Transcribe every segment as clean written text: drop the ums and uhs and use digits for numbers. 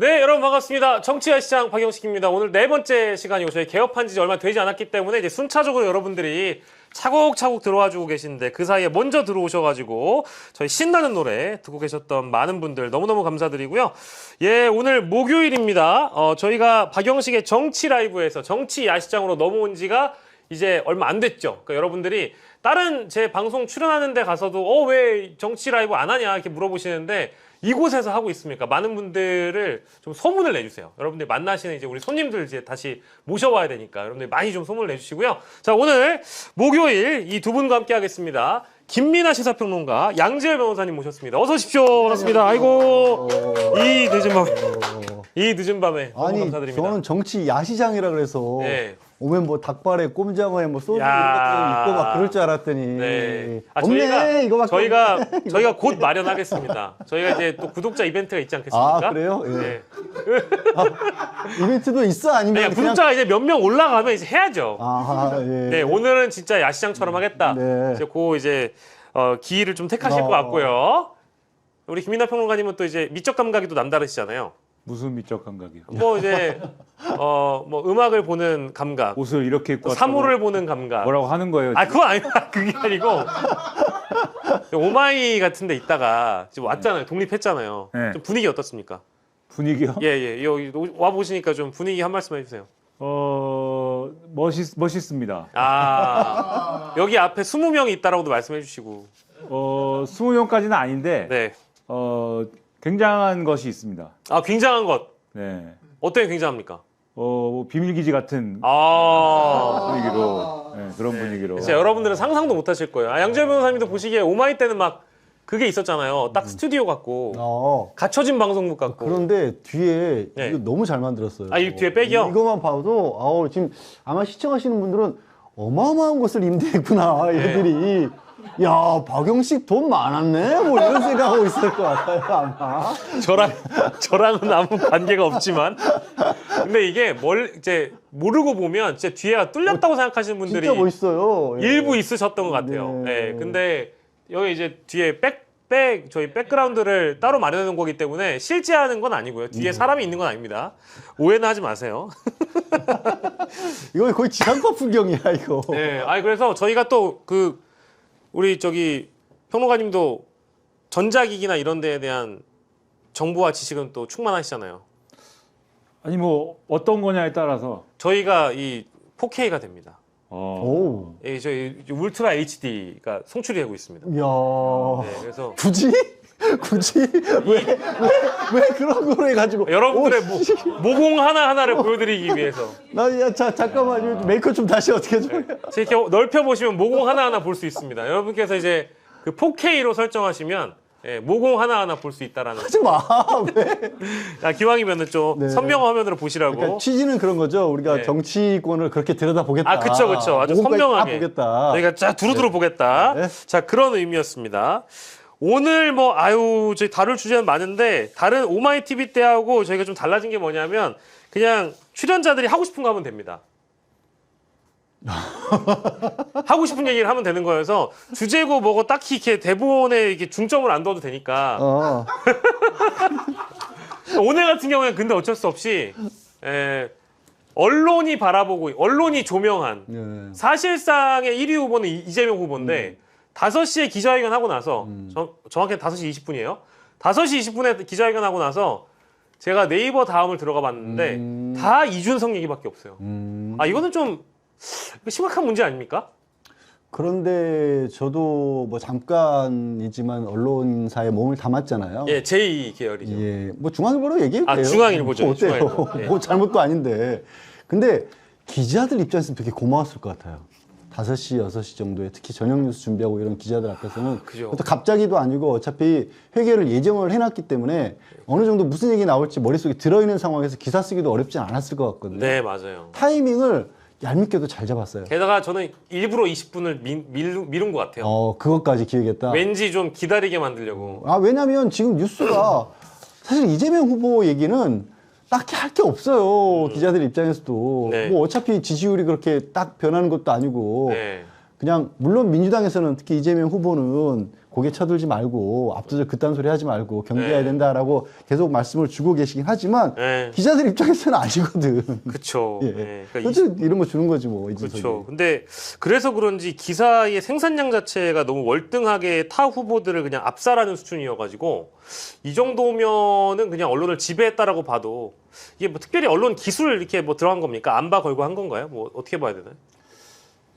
네, 여러분 반갑습니다. 정치와 시장 박영식입니다. 오늘 네 번째 시간이고 저희 개업한 지 얼마 되지 않았기 때문에 이제 순차적으로 여러분들이 차곡차곡 들어와 주고 계신데 그 사이에 먼저 들어오셔가지고 저희 신나는 노래 듣고 계셨던 많은 분들 너무너무 감사드리고요. 예, 오늘 목요일입니다. 저희가 박영식의 정치 라이브에서 정치 야시장으로 넘어온 지가 이제 얼마 안 됐죠. 그러니까 여러분들이 다른 제 방송 출연하는 데 가서도 왜 정치 라이브 안 하냐 이렇게 물어보시는데 이곳에서 하고 있습니까? 많은 분들을 좀 소문을 내주세요. 여러분들 만나시는 이제 우리 손님들 이제 다시 모셔와야 되니까 여러분들 많이 좀 소문을 내주시고요. 자, 오늘 목요일 이 두 분과 함께 하겠습니다. 김민아 시사평론가, 양지열 변호사님 모셨습니다. 어서 오십시오. 반갑습니다. 아이고, 이 늦은 밤에 너무 아니, 감사드립니다. 저는 정치 야시장이라 그래서 네. 오면 뭐 닭발에 꼼장어에 뭐 소주 이런 야. 것도 있고 막 그럴 줄 알았더니 네. 없네 이거밖에 저희가 곧 마련하겠습니다. 저희가 이제 또 구독자 이벤트가 있지 않겠습니까? 아 그래요? 예. 네. 이벤트도 있어 아니면 아니, 구독자가 이제 몇 명 올라가면 이제 해야죠. 아 예. 네, 오늘은 진짜 야시장처럼 하겠다. 네. 이제 기회를 좀 택하실 것 같고요. 우리 김민하 평론가님은 또 이제 미적 감각이 또 남다르시잖아요. 무슨 미적 감각이요? 뭐 이제 뭐 음악을 보는 감각, 옷을 이렇게 입고 또 사물을 보는 감각. 뭐라고 하는 거예요? 아, 그건 아니다. 그게 아니고 오마이 같은 데 있다가 지금 왔잖아요. 독립했잖아요. 네. 좀 분위기 어떻습니까? 분위기요? 예. 여기 와 보시니까 좀 분위기 한 말씀 해 주세요. 멋있습니다. 아, 여기 앞에 20명이 있다라고도 말씀해 주시고. 20명까지는 아닌데 네. 굉장한 것이 있습니다. 아, 굉장한 것. 네. 어떤 게 굉장합니까? 뭐 비밀기지 같은 분위기로 그런 분위기로. 진짜 여러분들은 상상도 못 하실 거예요. 양지열 변호사님도 보시기에 오마이 때는 막 그게 있었잖아요. 딱 스튜디오 같고 갖춰진 방송국 같고. 그런데 뒤에 네. 이거 너무 잘 만들었어요. 이 뒤에 백이요? 이거만 봐도 지금 아마 시청하시는 분들은 어마어마한 것을 임대했구나 얘들이. 야 박영식 돈 많았네 뭐 이런 생각하고 있을 것 같아요 아마. 저랑은 아무 관계가 없지만. 근데 이게 이제 모르고 보면 진짜 뒤에가 뚫렸다고 생각하시는 분들이 진짜 멋있어요. 예. 일부 있으셨던 것 같아요. 네. 네. 근데 여기 이제 뒤에 저희 백그라운드를 따로 마련해 놓은 거기 때문에 실제 하는 건 아니고요. 뒤에 사람이 있는 건 아닙니다. 오해는 하지 마세요. 이거 거의 지상파 풍경이야 이거. 네. 그래서 저희가 또 우리 평론가님도 전자기기나 이런 데에 대한 정보와 지식은 또 충만하시잖아요. 아니 뭐 어떤 거냐에 따라서 저희가 이 4K가 됩니다. 오. 예, 저희 울트라 HD가 송출이 되고 있습니다. 이야. 네, 그래서 굳이 왜 그런 걸 해가지고 여러분들의 모공 하나하나를 보여드리기 위해서 잠깐만 메이크업 좀 다시 어떻게 좀. 이렇게 넓혀 보시면 모공 하나하나 볼 수 있습니다. 여러분께서 이제 4K로 설정하시면 모공 하나하나 볼 수 있다라는. 하지 마. 왜? 기왕이면은 좀 네. 선명한 화면으로 보시라고. 그러니까 취지는 그런 거죠. 우리가 네. 정치권을 그렇게 들여다보겠다. 그쵸. 아주 선명하게. 보겠다. 저희가 쫙 두루두루 보겠다. 네. 자, 그런 의미였습니다. 오늘 저희 다룰 주제는 많은데 다른 오마이 TV 때하고 저희가 좀 달라진 게 뭐냐면 그냥 출연자들이 하고 싶은 거 하면 됩니다. 하고 싶은 얘기를 하면 되는 거여서 주제고 뭐고 딱히 이렇게 대본에 이렇게 중점을 안 둬도 되니까. 오늘 같은 경우에는 근데 어쩔 수 없이 언론이 바라보고 언론이 조명한 네. 사실상의 1위 후보는 이재명 후보인데 5시에 기자회견 하고 나서 정확히 5시 20분이에요. 5시 20분에 기자회견 하고 나서 제가 네이버 다음을 들어가 봤는데 다 이준석 얘기밖에 없어요. 이거는 좀 심각한 문제 아닙니까? 그런데 저도 뭐 잠깐이지만 언론사에 몸을 담았잖아요. 예, 제2 계열이죠. 예, 뭐 중앙일보로 얘기해도 돼요. 중앙일보죠. 뭐 어때요? 중앙일보. 예. 뭐 잘못도 아닌데. 근데 기자들 입장에서는 되게 고마웠을 것 같아요. 5시, 6시 정도에 특히 저녁 뉴스 준비하고 이런 기자들 앞에서는 그죠. 또 갑자기도 아니고 어차피 회계를 예정을 해놨기 때문에 어느 정도 무슨 얘기 나올지 머릿속에 들어있는 상황에서 기사 쓰기도 어렵지 않았을 것 같거든요. 네, 맞아요. 타이밍을 얄밉게도 잘 잡았어요. 게다가 저는 일부러 20분을 미룬 것 같아요. 그것까지 기획했다. 왠지 좀 기다리게 만들려고. 왜냐면 지금 뉴스가 사실 이재명 후보 얘기는 딱히 할 게 없어요. 기자들 입장에서도. 네. 뭐 어차피 지지율이 그렇게 딱 변하는 것도 아니고. 네. 그냥 물론 민주당에서는 특히 이재명 후보는 고개 쳐들지 말고 압도적 그딴 소리 하지 말고 경계해야 네. 된다라고 계속 말씀을 주고 계시긴 하지만 네. 기자들 입장에서는 아니거든. 그쵸. 예. 예. 그래서 이런 거 주는 거지 뭐 이준석이. 그렇죠. 근데 그래서 그런지 기사의 생산량 자체가 너무 월등하게 타 후보들을 그냥 압살하는 수준이어가지고 이 정도면은 그냥 언론을 지배했다라고 봐도 이게 뭐 특별히 언론 기술 이렇게 뭐 들어간 겁니까? 안바 걸고 한 건가요? 뭐 어떻게 봐야 되나요?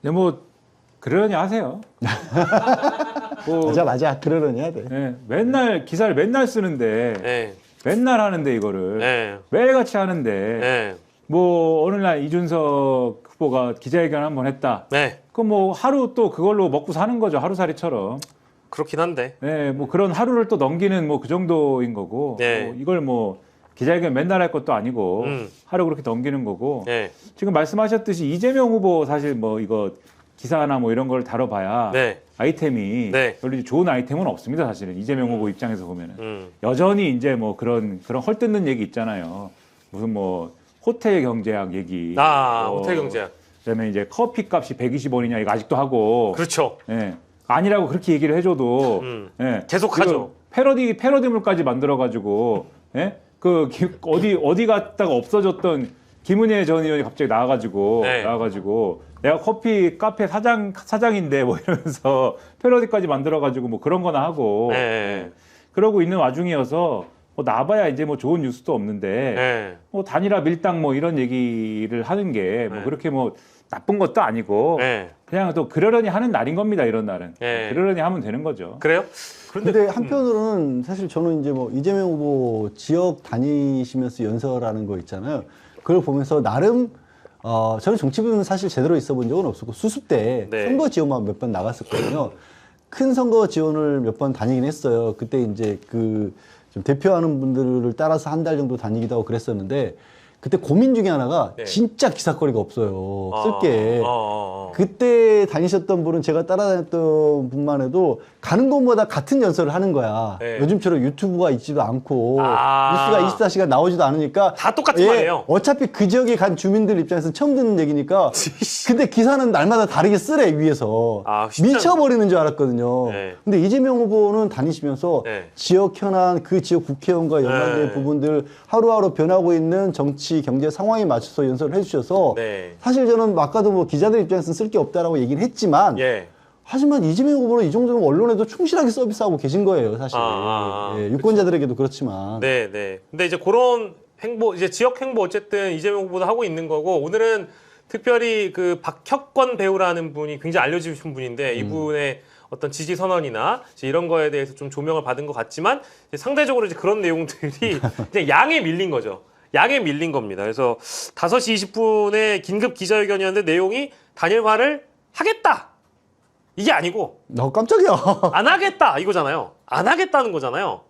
네, 뭐 그러려니 하세요. 뭐, 맞아 그러려니 해야 돼. 네, 맨날 기사를 맨날 쓰는데 네. 맨날 하는데 이거를 네. 매일같이 하는데 네. 뭐 어느 날 이준석 후보가 기자회견 한번 했다. 네. 그럼 뭐 하루 또 그걸로 먹고 사는 거죠. 하루살이처럼. 그렇긴 한데. 네, 뭐 그런 하루를 또 넘기는 뭐 그 정도인 거고. 네. 뭐 이걸 뭐 기자회견 맨날 할 것도 아니고 하루 그렇게 넘기는 거고. 네. 지금 말씀하셨듯이 이재명 후보 사실 뭐 이거 기사나 뭐 이런 걸 다뤄봐야 네. 아이템이 네. 별로 좋은 아이템은 없습니다. 사실은 이재명 후보 입장에서 보면은 음. 여전히 이제 뭐 그런 헐뜯는 얘기 있잖아요. 무슨 뭐 호텔 경제학 얘기. 호텔 경제학. 그다음에 이제 커피 값이 120원이냐 이거 아직도 하고. 그렇죠. 예. 아니라고 그렇게 얘기를 해줘도 예. 계속하죠. 패러디물까지 만들어가지고 예? 어디 갔다가 없어졌던 김은혜 전 의원이 갑자기 나와가지고 내가 커피 카페 사장인데 뭐 이러면서 패러디까지 만들어가지고 뭐 그런 거나 하고 네. 그러고 있는 와중이어서 뭐 나봐야 이제 뭐 좋은 뉴스도 없는데 네. 뭐 단일화 밀당 뭐 이런 얘기를 하는 게 뭐 네. 그렇게 뭐 나쁜 것도 아니고 네. 그냥 또 그러려니 하는 날인 겁니다. 이런 날은 네. 그러려니 하면 되는 거죠. 그래요? 근데 한편으로는 사실 저는 이제 뭐 이재명 후보 지역 다니시면서 연설하는 거 있잖아요. 그걸 보면서 나름 저는 정치부는 사실 제대로 있어 본 적은 없었고 수습 때 네. 선거 지원만 몇 번 나갔었거든요. 큰 선거 지원을 몇 번 다니긴 했어요. 그때 이제 좀 대표하는 분들을 따라서 한 달 정도 다니기도 하고 그랬었는데 그때 고민 중에 하나가 네. 진짜 기사거리가 없어요. 쓸 게. 어. 그때 다니셨던 분은 제가 따라다녔던 분만 해도 가는 곳마다 같은 연설을 하는 거야. 네. 요즘처럼 유튜브가 있지도 않고 뉴스가 24시간 나오지도 않으니까 다 똑같은 말이에요. 어차피 그 지역에 간 주민들 입장에서 처음 듣는 얘기니까 근데 기사는 날마다 다르게 쓰래 위에서 쉽지 미쳐버리는 줄 알았거든요. 네. 근데 이재명 후보는 다니시면서 네. 지역 현안 그 지역 국회의원과 연관된 네. 부분들 하루하루 변하고 있는 정치 경제 상황에 맞춰서 연설을 해주셔서 네. 사실 저는 아까도 뭐 기자들 입장에서는 쓸 게 없다라고 얘기는 했지만 예. 하지만 이재명 후보는 이 정도면 언론에도 충실하게 서비스하고 계신 거예요, 사실. 예, 유권자들에게도 그렇지만. 네. 근데 이제 그런 행보, 이제 지역 행보 어쨌든 이재명 후보도 하고 있는 거고 오늘은 특별히 그 박혁권 배우라는 분이 굉장히 알려지신 분인데 이분의 어떤 지지 선언이나 이제 이런 거에 대해서 좀 조명을 받은 것 같지만 이제 상대적으로 이제 그런 내용들이 그냥 양에 밀린 거죠. 양에 밀린 겁니다. 그래서 5시 20분에 긴급 기자회견이었는데 내용이 단일화를 하겠다. 이게 아니고 깜짝이야. 안 하겠다 이거잖아요. 안 하겠다는 거잖아요.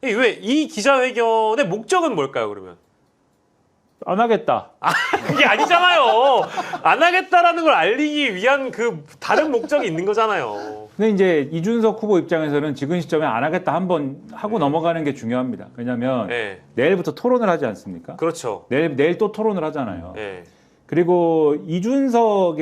왜 이 기자회견의 목적은 뭘까요, 그러면? 안 하겠다. 그게 아니잖아요. 안 하겠다라는 걸 알리기 위한 그 다른 목적이 있는 거잖아요. 근데 이제 이준석 후보 입장에서는 지금 시점에 안 하겠다 한번 하고 넘어가는 게 중요합니다. 왜냐하면 네. 내일부터 토론을 하지 않습니까? 그렇죠. 내일 또 토론을 하잖아요. 네. 그리고 이준석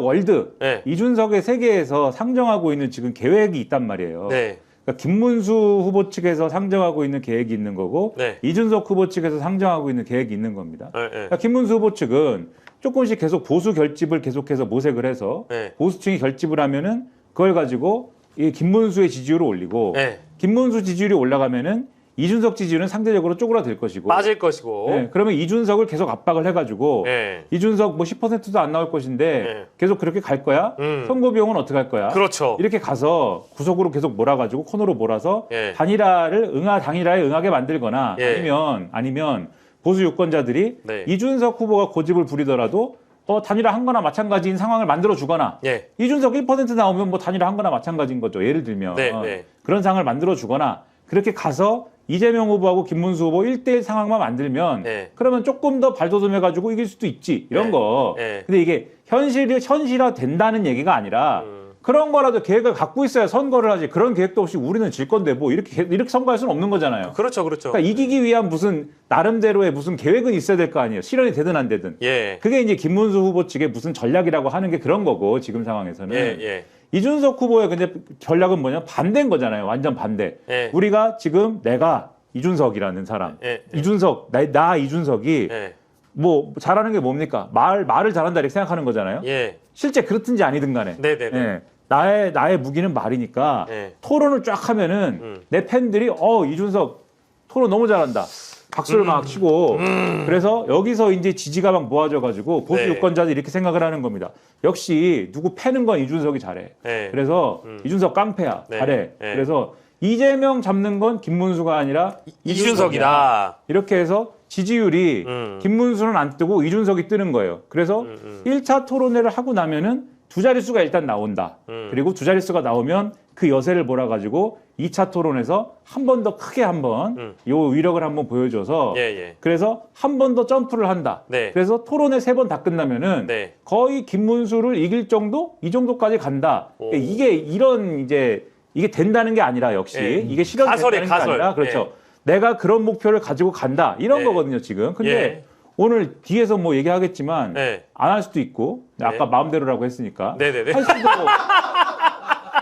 월드, 네. 이준석의 세계에서 상정하고 있는 지금 계획이 있단 말이에요. 네. 그러니까 김문수 후보 측에서 상정하고 있는 계획이 있는 거고 네. 이준석 후보 측에서 상정하고 있는 계획이 있는 겁니다. 네. 그러니까 김문수 후보 측은 조금씩 계속 보수 결집을 계속해서 모색을 해서 네. 보수층이 결집을 하면은 그걸 가지고 이 김문수의 지지율을 올리고 네. 김문수 지지율이 올라가면은 이준석 지지율은 상대적으로 쪼그라들 것이고 빠질 것이고. 네, 그러면 이준석을 계속 압박을 해가지고 네. 이준석 뭐 10%도 안 나올 것인데 네. 계속 그렇게 갈 거야? 선거 비용은 어떻게 할 거야? 그렇죠. 이렇게 가서 구석으로 계속 몰아가지고 코너로 몰아서 예. 단일화에 응하게 만들거나 예. 아니면 보수 유권자들이 네. 이준석 후보가 고집을 부리더라도 단일화 한 거나 마찬가지인 상황을 만들어 주거나 예. 이준석 1% 나오면 뭐 단일화 한 거나 마찬가지인 거죠. 예를 들면 네. 그런 상황을 만들어 주거나 그렇게 가서 이재명 후보하고 김문수 후보 1대1 상황만 만들면 네. 그러면 조금 더 발돋움해가지고 이길 수도 있지 이런 네. 거. 네. 근데 이게 현실화 된다는 얘기가 아니라 그런 거라도 계획을 갖고 있어야 선거를 하지. 그런 계획도 없이 우리는 질 건데 뭐 이렇게 선거할 수는 없는 거잖아요. 그렇죠. 그러니까 이기기 위한 무슨 나름대로의 무슨 계획은 있어야 될 거 아니에요. 실현이 되든 안 되든. 예. 그게 이제 김문수 후보 측의 무슨 전략이라고 하는 게 그런 거고 지금 상황에서는. 예. 이준석 후보의 근데 전략은 뭐냐? 반대인 거잖아요. 완전 반대. 예. 우리가 지금 내가 이준석이라는 사람, 예. 이준석, 나 이준석이 예. 뭐 잘하는 게 뭡니까? 말을 잘한다 이렇게 생각하는 거잖아요. 예. 실제 그렇든지 아니든 간에. 네네네. 예. 나의 무기는 말이니까 예. 토론을 쫙 하면은 내 팬들이 이준석 토론 너무 잘한다. 박수를 막 치고 그래서 여기서 이제 지지가 막 모아져가지고 보수 네. 유권자들이 이렇게 생각을 하는 겁니다. 역시 누구 패는 건 이준석이 잘해. 네. 그래서 이준석 깡패야. 네. 잘해. 네. 그래서 이재명 잡는 건 김문수가 아니라 이준석이다. 이렇게 해서 지지율이 김문수는 안 뜨고 이준석이 뜨는 거예요. 그래서 1차 토론회를 하고 나면은 두 자릿수가 일단 나온다. 그리고 두 자릿수가 나오면 그 여세를 몰아가지고 2차 토론에서 한 번 더 크게 한번 요 위력을 한번 보여줘서 예. 그래서 한 번 더 점프를 한다. 네. 그래서 토론회 3번 다 끝나면은 네. 거의 김문수를 이길 정도? 이 정도까지 간다. 오. 이게 이런 이게 된다는 게 아니라 역시 예. 이게 실현된다는 게 가설. 아니라 그렇죠. 내가 그런 목표를 가지고 간다. 이런 예. 거거든요, 지금. 근데 예. 오늘 뒤에서 뭐 얘기하겠지만 네. 안 할 수도 있고 아까 마음대로라고 했으니까 네네네.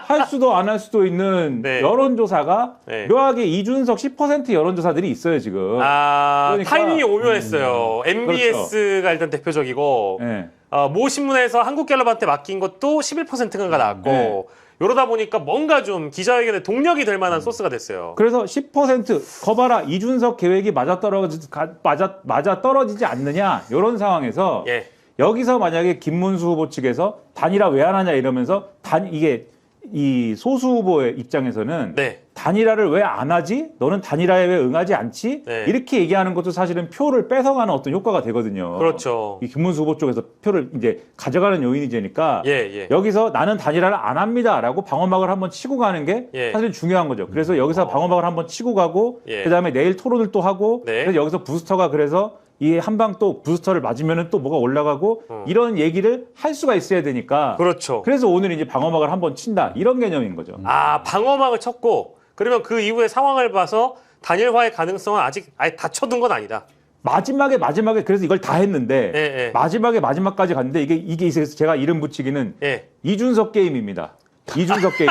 할 수도 안 할 수도 있는 네. 여론조사가 네. 묘하게 이준석 10% 여론조사들이 있어요 지금. 아, 타이밍이 오묘했어요. MBS가 일단 대표적이고, 네. 모 신문에서 한국갤럽한테 맡긴 것도 11%가 나왔고, 네. 이러다 보니까 뭔가 좀 기자회견에 동력이 될 만한 소스가 됐어요. 그래서 10% 거봐라 이준석 계획이 맞아 떨어지지 않느냐 이런 상황에서 예. 여기서 만약에 김문수 후보 측에서 단일화 왜 안 하냐 이러면서 이게 이 소수 후보의 입장에서는 네. 단일화를 왜 안 하지? 너는 단일화에 왜 응하지 않지? 네. 이렇게 얘기하는 것도 사실은 표를 뺏어가는 어떤 효과가 되거든요. 그렇죠. 이 김문수 후보 쪽에서 표를 이제 가져가는 요인이 되니까 예. 여기서 나는 단일화를 안 합니다라고 방어막을 한번 치고 가는 게 예. 사실 중요한 거죠. 그래서 여기서 방어막을 한번 치고 가고 예. 그다음에 내일 토론을 또 하고 네. 그래서 여기서 부스터가 그래서 이 한 방 또 부스터를 맞으면은 또 뭐가 올라가고 이런 얘기를 할 수가 있어야 되니까 그렇죠. 그래서 오늘 이제 방어막을 한번 친다 이런 개념인 거죠. 아, 방어막을 쳤고, 그러면 그 이후의 상황을 봐서 단일화의 가능성은 아직 아예 닫혀둔 건 아니다. 마지막에 그래서 이걸 다 했는데 예. 마지막까지 갔는데 이게 있어서 제가 이름 붙이기는 예. 이준석 게임입니다. 이준석 게임.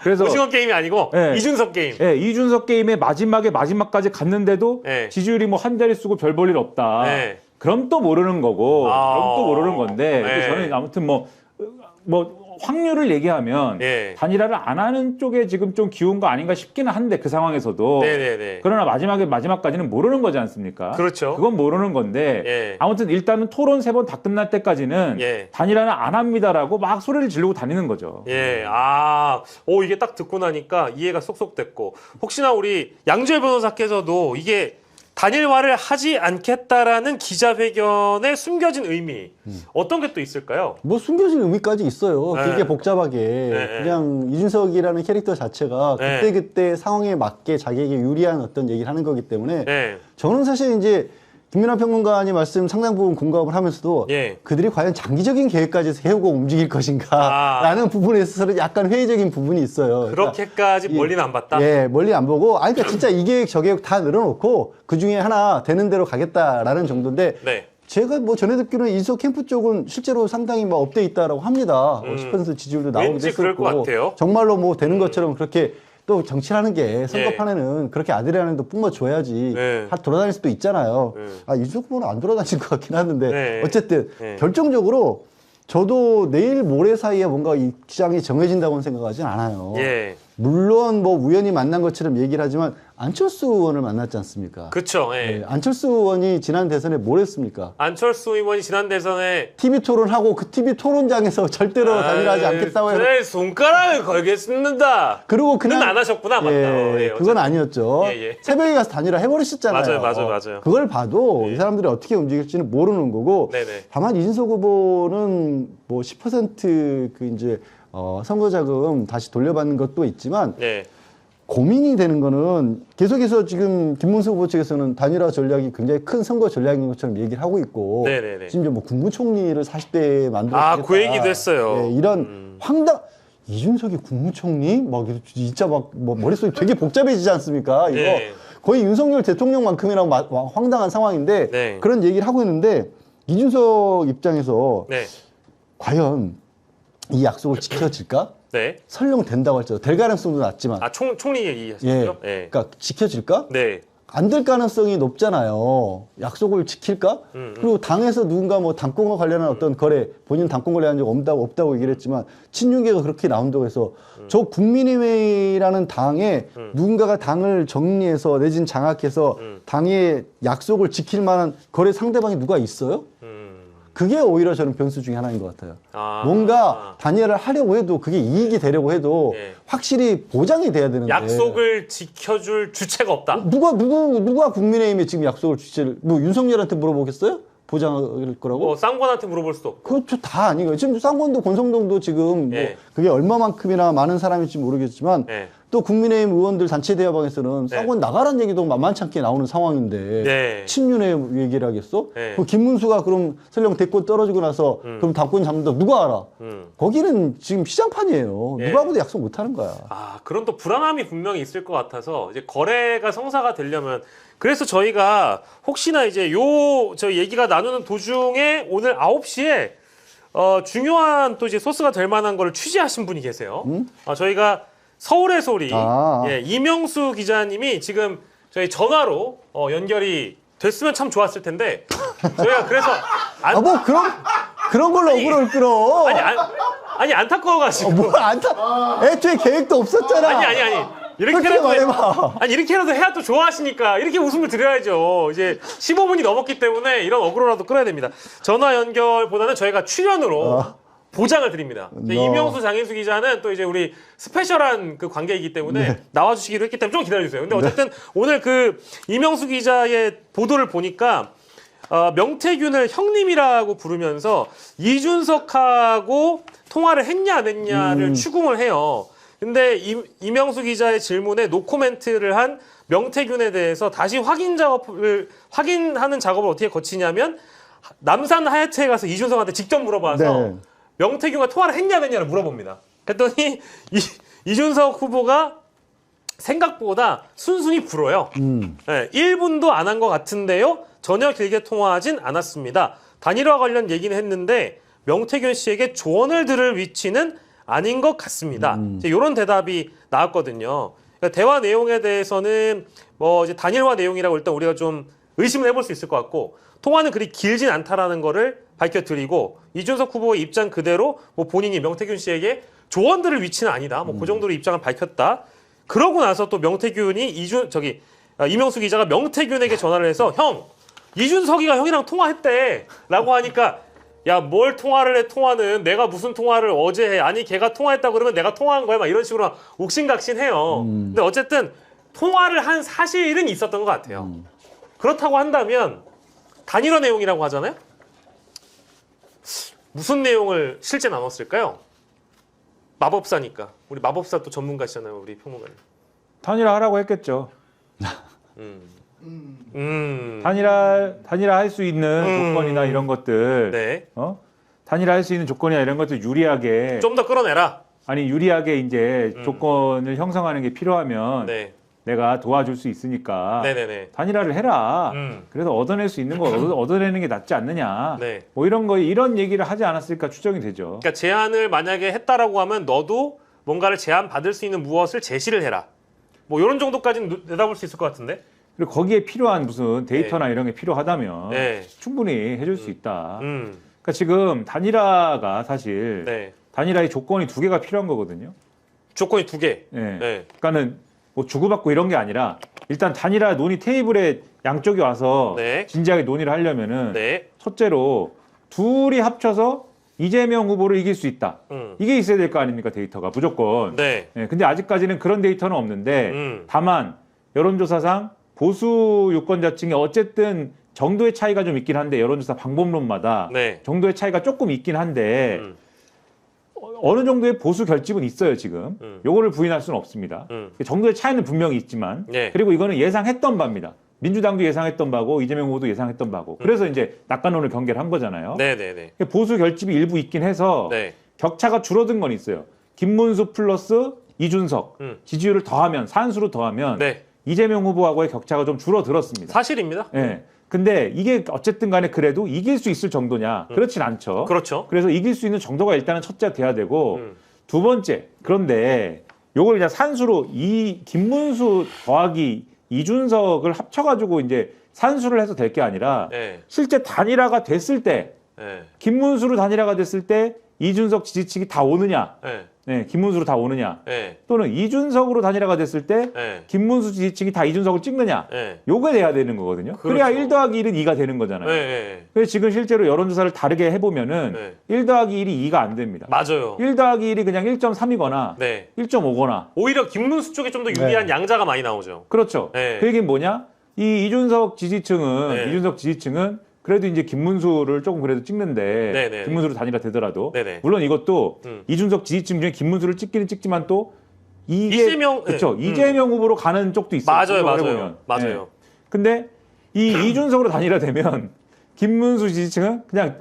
그래서 오징어 게임이 아니고, 예. 이준석 게임. 예, 이준석 게임의 마지막까지 갔는데도 예. 지지율이 뭐 한 자리 쓰고 별 볼 일 없다. 예. 그럼 또 모르는 거고, 그럼 또 모르는 건데. 예. 근데 저는 아무튼 뭐 확률을 얘기하면 예. 단일화를 안 하는 쪽에 지금 좀 기운 거 아닌가 싶기는 한데 그 상황에서도. 네네네. 그러나 마지막까지는 모르는 거지 않습니까? 그렇죠. 그건 모르는 건데 예. 아무튼 일단은 토론 3번 다 끝날 때까지는 예. 단일화는 안 합니다라고 막 소리를 지르고 다니는 거죠. 예, 이게 딱 듣고 나니까 이해가 쏙쏙 됐고, 혹시나 우리 양주열 변호사께서도 이게 단일화를 하지 않겠다라는 기자회견의 숨겨진 의미, 어떤 게 또 있을까요? 뭐 숨겨진 의미까지 있어요. 네. 되게 복잡하게. 네. 그냥 이준석이라는 캐릭터 자체가 네. 그때그때 상황에 맞게 자기에게 유리한 어떤 얘기를 하는 거기 때문에 예. 저는 사실 이제 김민하 평론가님 말씀 상당 부분 공감을 하면서도 예. 그들이 과연 장기적인 계획까지 세우고 움직일 것인가라는 부분에 있어서는 약간 회의적인 부분이 있어요. 그렇게까지 그러니까 멀리는 안 봤다? 예, 멀리 안 보고, 그러니까 진짜 이 계획 저 계획 다 늘어놓고 그 중에 하나 되는 대로 가겠다라는 정도인데 네. 제가 뭐 전에 듣기로는 이준석 캠프 쪽은 실제로 상당히 뭐 업돼 있다라고 합니다. 10% 지지율도 나오기도 왠지 그럴 것 했었고 같아요. 정말로 뭐 되는 것처럼 그렇게 또 정치라는 게 선거판에는 그렇게 아드레날린도 뿜어줘야지 네. 돌아다닐 수도 있잖아요. 네. 이준석 후보는 안 돌아다닌 것 같긴 하는데 네. 어쨌든 네. 결정적으로 저도 내일 모레 사이에 뭔가 입장이 정해진다고는 생각하진 않아요. 예. 물론 뭐 우연히 만난 것처럼 얘기를 하지만 안철수 의원을 만났지 않습니까? 그쵸. 예. 네, 안철수 의원이 지난 대선에 뭘 했습니까? 안철수 의원이 지난 대선에 TV 토론하고 그 TV 토론장에서 절대로 단일화하지 않겠다고 해서 내 손가락을 걸겠습니다. 그리고 그냥 안 하셨구나. 맞다. 예, 그건 아니었죠. 예. 새벽에 가서 단일화 해버리셨잖아요. 맞아요. 그걸 봐도 이 사람들이 어떻게 움직일지는 모르는 거고. 네네. 다만 이준석 후보는 뭐 10%그 이제 선거 자금 다시 돌려받는 것도 있지만 예. 고민이 되는 거는 계속해서 지금 김문수 후보 측에서는 단일화 전략이 굉장히 큰 선거 전략인 것처럼 얘기를 하고 있고 네네네. 심지어 뭐 국무총리를 40대에 만들었다. 그 얘기도 했어요. 네, 이런 이준석이 국무총리 막 진짜 막 뭐 머릿속이 되게 복잡해지지 않습니까? 이거 네. 거의 윤석열 대통령만큼이나 황당한 상황인데 네. 그런 얘기를 하고 있는데 이준석 입장에서 네. 과연 이 약속을 지켜질까? 네. 설령 된다고 할지라도 될 가능성도 낮지만 아, 총리 예. 얘기하시죠? 네. 그러니까 지켜질까? 네. 안 될 가능성이 높잖아요. 약속을 지킬까? 그리고 당에서 누군가 뭐 당권과 관련한 어떤 거래, 본인 당권 거래한 적 없다고 얘기를 했지만 친윤계가 그렇게 나온다고 해서 저 국민의회라는 당에 누군가가 당을 정리해서 내진 장악해서 당의 약속을 지킬 만한 거래 상대방이 누가 있어요? 그게 오히려 저는 변수 중에 하나인 것 같아요. 아. 뭔가 단일화를 하려고 해도 그게 이익이 되려고 해도 예. 확실히 보장이 돼야 되는데 약속을 지켜줄 주체가 없다. 누가 국민의힘에 지금 약속을 주체를 뭐 윤석열한테 물어보겠어요? 보장할 거라고? 뭐 쌍권한테 물어볼 수도 없고. 그것도 다 아니고요. 지금 쌍권도 권성동도 지금 뭐 예. 그게 얼마만큼이나 많은 사람일지 모르겠지만 예. 또 국민의힘 의원들 단체 대화방에서는 쌍권 나가라는 얘기도 만만치 않게 나오는 상황인데 네. 친윤의 얘기를 하겠어? 네. 그럼 김문수가 그럼 설령 대권 떨어지고 나서 그럼 당권 잡는다 누가 알아? 거기는 지금 시장판이에요. 예. 누가 보도 약속 못 하는 거야. 아, 그런 또 불안함이 분명히 있을 것 같아서 이제 거래가 성사가 되려면 그래서 저희가 혹시나 이제 저 얘기가 나누는 도중에 오늘 9시에 중요한 또 이제 소스가 될 만한 거를 취재하신 분이 계세요. 저희가 서울의 소리 예, 이명수 기자님이 지금 저희 전화로 연결이 됐으면 참 좋았을 텐데 저희가 그래서 뭐 그런 걸로 억울을 끌어. 아니 안타까워가지고 애초에 계획도 없었잖아. 아니 이렇게라도 말해봐. 이렇게라도 해야 또 좋아하시니까 이렇게 웃음을 드려야죠. 이제 15분이 넘었기 때문에 이런 어그로라도 끌어야 됩니다. 전화 연결보다는 저희가 출연으로 보장을 드립니다. 이명수 장인수 기자는 또 이제 우리 스페셜한 그 관계이기 때문에 나와주시기로 했기 때문에 좀 기다려주세요. 근데 어쨌든 오늘 그 이명수 기자의 보도를 보니까 명태균을 형님이라고 부르면서 이준석하고 통화를 했냐 안 했냐를 추궁을 해요. 근데 이명수 기자의 질문에 노코멘트를 한 명태균에 대해서 다시 확인하는 작업을 어떻게 거치냐면 남산 하얏트에 가서 이준석한테 직접 물어봐서 명태균과 통화를 했냐 안 했냐를 물어봅니다. 그랬더니 이준석 후보가 생각보다 순순히 불어요. 네, 1분도 안 한 것 같은데요. 전혀 길게 통화하진 않았습니다. 단일화 관련 얘기는 했는데 명태균 씨에게 조언을 들을 위치는 아닌 것 같습니다. 이런 대답이 나왔거든요. 그러니까 대화 내용에 대해서는 뭐 이제 단일화 내용이라고 일단 우리가 좀 의심을 해볼 수 있을 것 같고 통화는 그리 길진 않다라는 거를 밝혀드리고 이준석 후보의 입장 그대로 뭐 본인이 명태균 씨에게 조언 들을 위치는 아니다. 뭐 그 정도로 입장을 밝혔다. 그러고 나서 또 명태균이 이명수 기자가 명태균에게 전화를 해서 형 이준석이가 형이랑 통화했대라고 하니까 야, 뭘 통화를 해, 통화는. 내가 무슨 통화를 어제 해. 아니, 걔가 통화했다고 그러면 내가 통화한 거야. 막 이런 식으로 옥신각신해요. 근데 어쨌든 통화를 한 사실은 있었던 것 같아요. 그렇다고 한다면 단일화 내용이라고 하잖아요? 무슨 내용을 실제 나눴을까요? 마법사니까. 우리 마법사 또 전문가시잖아요. 우리 평론가님. 단일화 하라고 했겠죠. 단일화 할 수 있는 조건이나 이런 것들, 네. 단일화 할 수 있는 조건이나 이런 것들 유리하게 좀 더 끌어내라. 유리하게 이제 조건을 형성하는 게 필요하면 네. 내가 도와줄 수 있으니까 네네네. 단일화를 해라. 그래서 얻어낼 수 있는 거 얻어내는 게 낫지 않느냐. 네. 뭐 이런 얘기를 하지 않았을까 추정이 되죠. 그러니까 제안을 만약에 했다라고 하면 너도 뭔가를 제안 받을 수 있는 무엇을 제시를 해라. 뭐 이런 정도까지는 내다볼 수 있을 것 같은데. 그리고 거기에 필요한 무슨 데이터나 이런 게 필요하다면 충분히 해줄 수 있다. 그러니까 지금 단일화가 사실 단일화의 조건이 2개가 필요한 거거든요. 조건이 2개. 그러니까는 뭐 주고받고 이런 게 아니라 일단 단일화 논의 테이블에 양쪽이 와서 진지하게 논의를 하려면은 첫째로 둘이 합쳐서 이재명 후보를 이길 수 있다. 이게 있어야 될 거 아닙니까, 데이터가 무조건. 근데 아직까지는 그런 데이터는 없는데 다만 여론조사상 보수 유권자층이 어쨌든 정도의 차이가 좀 있긴 한데 여론조사 방법론마다 정도의 차이가 조금 있긴 한데 어느 정도의 보수 결집은 있어요 지금. 요거를 부인할 수는 없습니다. 정도의 차이는 분명히 있지만 그리고 이거는 예상했던 바입니다. 민주당도 예상했던 바고 이재명 후보도 예상했던 바고 그래서 이제 낙관론을 경계를 한 거잖아요. 보수 결집이 일부 있긴 해서 격차가 줄어든 건 있어요. 김문수 플러스 이준석 지지율을 더하면 산수로 더하면 이재명 후보하고의 격차가 좀 줄어들었습니다. 사실입니다. 근데 이게 어쨌든 간에 그래도 이길 수 있을 정도냐? 그렇진 않죠. 그렇죠. 그래서 이길 수 있는 정도가 일단은 첫째가 돼야 되고 두 번째, 그런데 요걸 그냥 산수로 이 김문수 더하기 이준석을 합쳐가지고 이제 산수를 해서 될 게 아니라 예. 실제 단일화가 됐을 때 예. 김문수로 단일화가 됐을 때 이준석 지지층이 다 오느냐, 예. 네, 김문수로 다 오느냐, 예. 또는 이준석으로 단일화가 됐을 때 예. 김문수 지지층이 다 이준석을 찍느냐, 예. 요게 돼야 되는 거거든요. 그렇죠. 그래야 1 더하기 1은 2가 되는 거잖아요. 예. 예. 그래서 지금 실제로 여론조사를 다르게 해보면은 네. 1 더하기 1이 2가 안 됩니다. 맞아요. 1 더하기 1이 그냥 1.3이거나 네. 1.5거나. 오히려 김문수 쪽에 좀 더 유리한 양자가 많이 나오죠. 그렇죠. 네. 그 얘기는 뭐냐? 이 이준석 지지층은 그래도 이제 김문수를 조금 그래도 찍는데 네네. 김문수로 단일화 되더라도 네네. 물론 이것도 음. 이준석 지지층 중에 김문수를 찍기는 찍지만 또 이게 이재명, 그렇죠. 네. 이재명 후보로 가는 쪽도 있어요. 맞아요, 생각을 맞아요. 해보면. 맞아요. 네. 근데 이 이준석으로 단일화 되면 김문수 지지층은 그냥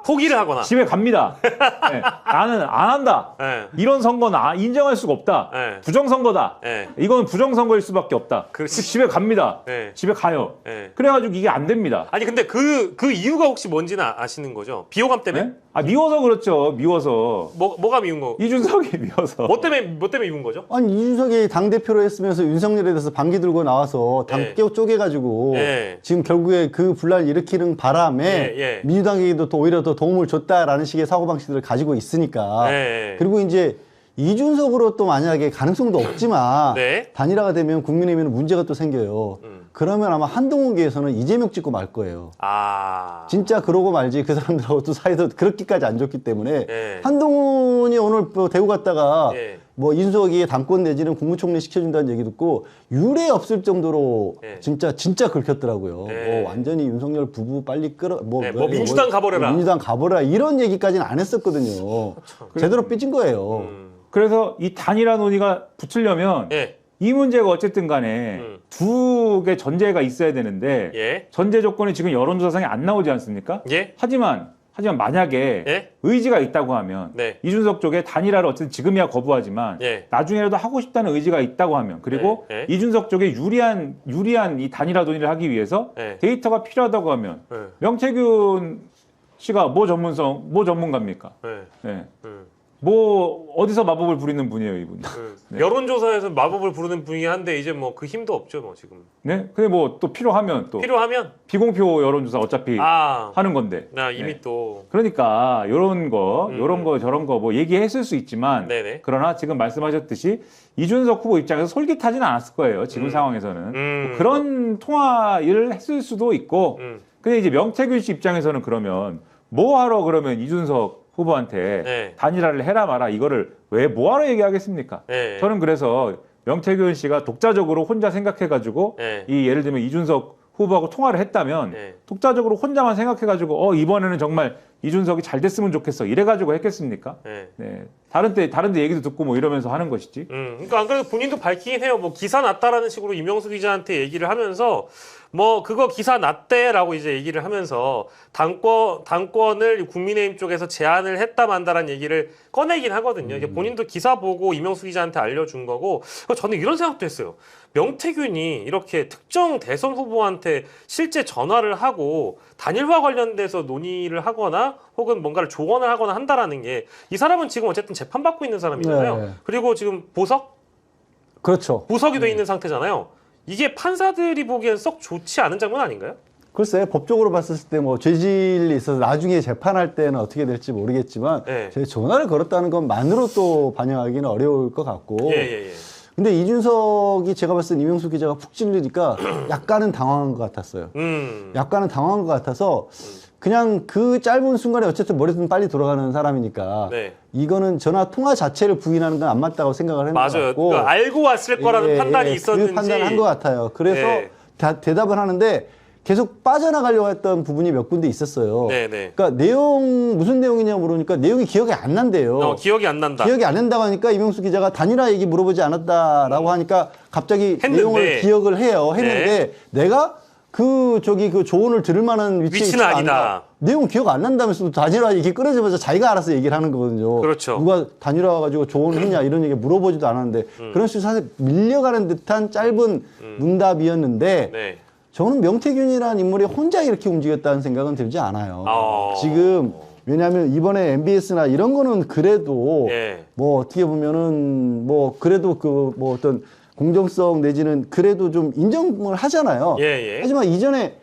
포기를 하거나. 집에 갑니다. 네. 나는 안 한다. 예. 이런 선거는 인정할 수가 없다. 예. 부정선거다. 예. 이건 부정선거일 수밖에 없다. 그렇지. 집에 갑니다. 예. 집에 가요. 예. 그래가지고 이게 안 됩니다. 아니 근데 그 이유가 혹시 뭔지는 아시는 거죠? 비호감 때문에? 네? 아 미워서 그렇죠. 미워서 뭐가 미운 거? 이준석이 미워서. 뭐 때문에 미운 거죠? 아니 이준석이 당 대표로 했으면서 윤석열에 대해서 반기 들고 나와서 당 예. 쪼개가지고 예. 지금 결국에 그 분란을 일으키는 바람에 예, 예. 민주당에게도 또 오히려 더 도움을 줬다라는 식의 사고 방식들을 가지고 있으니까 예. 그리고 이제 이준석으로 또 만약에 가능성도 없지만 네. 단일화가 되면 국민의힘에는 문제가 또 생겨요. 그러면 아마 한동훈계에서는 이재명 찍고 말 거예요. 아. 진짜 그러고 말지 그 사람들하고 또 사이도 그렇게까지 안 좋기 때문에 예. 한동훈이 오늘 뭐 대구 갔다가 예. 뭐 인수석이 당권 내지는 국무총리 시켜준다는 얘기 듣고 유례 없을 정도로 예. 진짜 긁혔더라고요. 예. 뭐 완전히 윤석열 부부 빨리 끌어 네, 뭐 민주당 가버려라. 민주당 가버려라 이런 얘기까지는 안 했었거든요. 제대로 삐진 거예요. 그래서 이 단일화 논의가 붙으려면 예. 이 문제가 어쨌든 간에 두 개 전제가 있어야 되는데 예. 전제 조건이 지금 여론조사상에 안 나오지 않습니까? 예. 하지만 만약에 예. 의지가 있다고 하면 네. 이준석 쪽에 단일화를 어쨌든 지금이야 거부하지만 예. 나중에라도 하고 싶다는 의지가 있다고 하면 그리고 예. 이준석 쪽에 유리한 이 단일화 논의를 하기 위해서 예. 데이터가 필요하다고 하면 예. 명태균 씨가 뭐 전문가입니까? 예. 네. 뭐 어디서 마법을 부리는 분이에요 이분이. 네. 여론조사에서 마법을 부르는 분이긴 한데 이제 뭐 그 힘도 없죠 뭐 지금. 네. 근데 뭐 또 필요하면 또 필요하면 비공표 여론조사 어차피 아. 하는 건데. 나 이미 네. 또. 그러니까 요런 거 저런 거 뭐 얘기했을 수 있지만 네네. 그러나 지금 말씀하셨듯이 이준석 후보 입장에서 솔깃하지는 않았을 거예요. 지금 상황에서는. 뭐 그런 통화를 했을 수도 있고 근데 이제 명태균 씨 입장에서는 그러면 뭐 하러 그러면 이준석 후보한테 네. 단일화를 해라 마라 이거를 왜 뭐하러 얘기하겠습니까? 네. 저는 그래서 명태균 씨가 독자적으로 혼자 생각해가지고 네. 이 예를 들면 이준석 후보하고 통화를 했다면 네. 독자적으로 혼자만 생각해가지고 이번에는 정말 이준석이 잘 됐으면 좋겠어 이래가지고 했겠습니까? 네. 네. 다른데 얘기도 듣고 뭐 이러면서 하는 것이지. 그러니까 안 그래도 본인도 밝히긴 해요. 뭐 기사 났다라는 식으로 이명수 기자한테 얘기를 하면서 뭐 그거 기사 났대라고 이제 얘기를 하면서 당권을 국민의힘 쪽에서 제안을 했다 만다라는 얘기를 꺼내긴 하거든요. 이게 본인도 기사 보고 이명수 기자한테 알려준 거고 저는 이런 생각도 했어요. 명태균이 이렇게 특정 대선 후보한테 실제 전화를 하고 단일화 관련돼서 논의를 하거나 혹은 뭔가를 조언을 하거나 한다라는 게 이 사람은 지금 어쨌든 재판받고 있는 사람이잖아요. 네. 그리고 지금 그렇죠. 보석이 돼 있는 상태잖아요. 이게 판사들이 보기엔 썩 좋지 않은 장면 아닌가요? 글쎄 법적으로 봤을 때 뭐 죄질이 있어서 나중에 재판할 때는 어떻게 될지 모르겠지만 네. 제 전화를 걸었다는 것만으로 또 반영하기는 어려울 것 같고 예. 근데 이준석이 제가 봤을 때 이명수 기자가 푹 찔리니까 약간은 당황한 것 같았어요. 약간은 당황한 것 같아서 그냥 그 짧은 순간에 어쨌든 머리는 빨리 돌아가는 사람이니까 네. 이거는 전화 통화 자체를 부인하는 건 안 맞다고 생각을 했는 것 맞아요. 같고 그러니까 알고 왔을 거라는 판단이 있었는지. 그 판단을 한 것 같아요. 그래서 네. 대답을 하는데 계속 빠져나가려고 했던 부분이 몇 군데 있었어요. 네네. 그러니까 무슨 내용이냐 물으니까 내용이 기억이 안 난대요. 기억이 안 난다. 기억이 안 난다고 하니까 이명수 기자가 단일화 얘기 물어보지 않았다라고 하니까 갑자기 했는데. 내용을 기억을 해요. 했는데 네. 내가 그 조언을 들을 만한 위치에 위치는 있지가 아니다. 않다. 내용 기억 안 난다면서 단일화 얘기 끊어지면서 자기가 알아서 얘기를 하는 거거든요. 그렇죠. 누가 단일화 가지고 조언을 했냐 이런 얘기 물어보지도 않았는데 그런 식으로 사실 밀려가는 듯한 짧은 문답이었는데 네. 저는 명태균이라는 인물이 혼자 이렇게 움직였다는 생각은 들지 않아요. 지금 왜냐하면 이번에 MBS나 이런 거는 그래도 예. 뭐 어떻게 보면은 뭐 그래도 그 뭐 어떤 공정성 내지는 그래도 좀 인정을 하잖아요. 예, 예. 하지만 이전에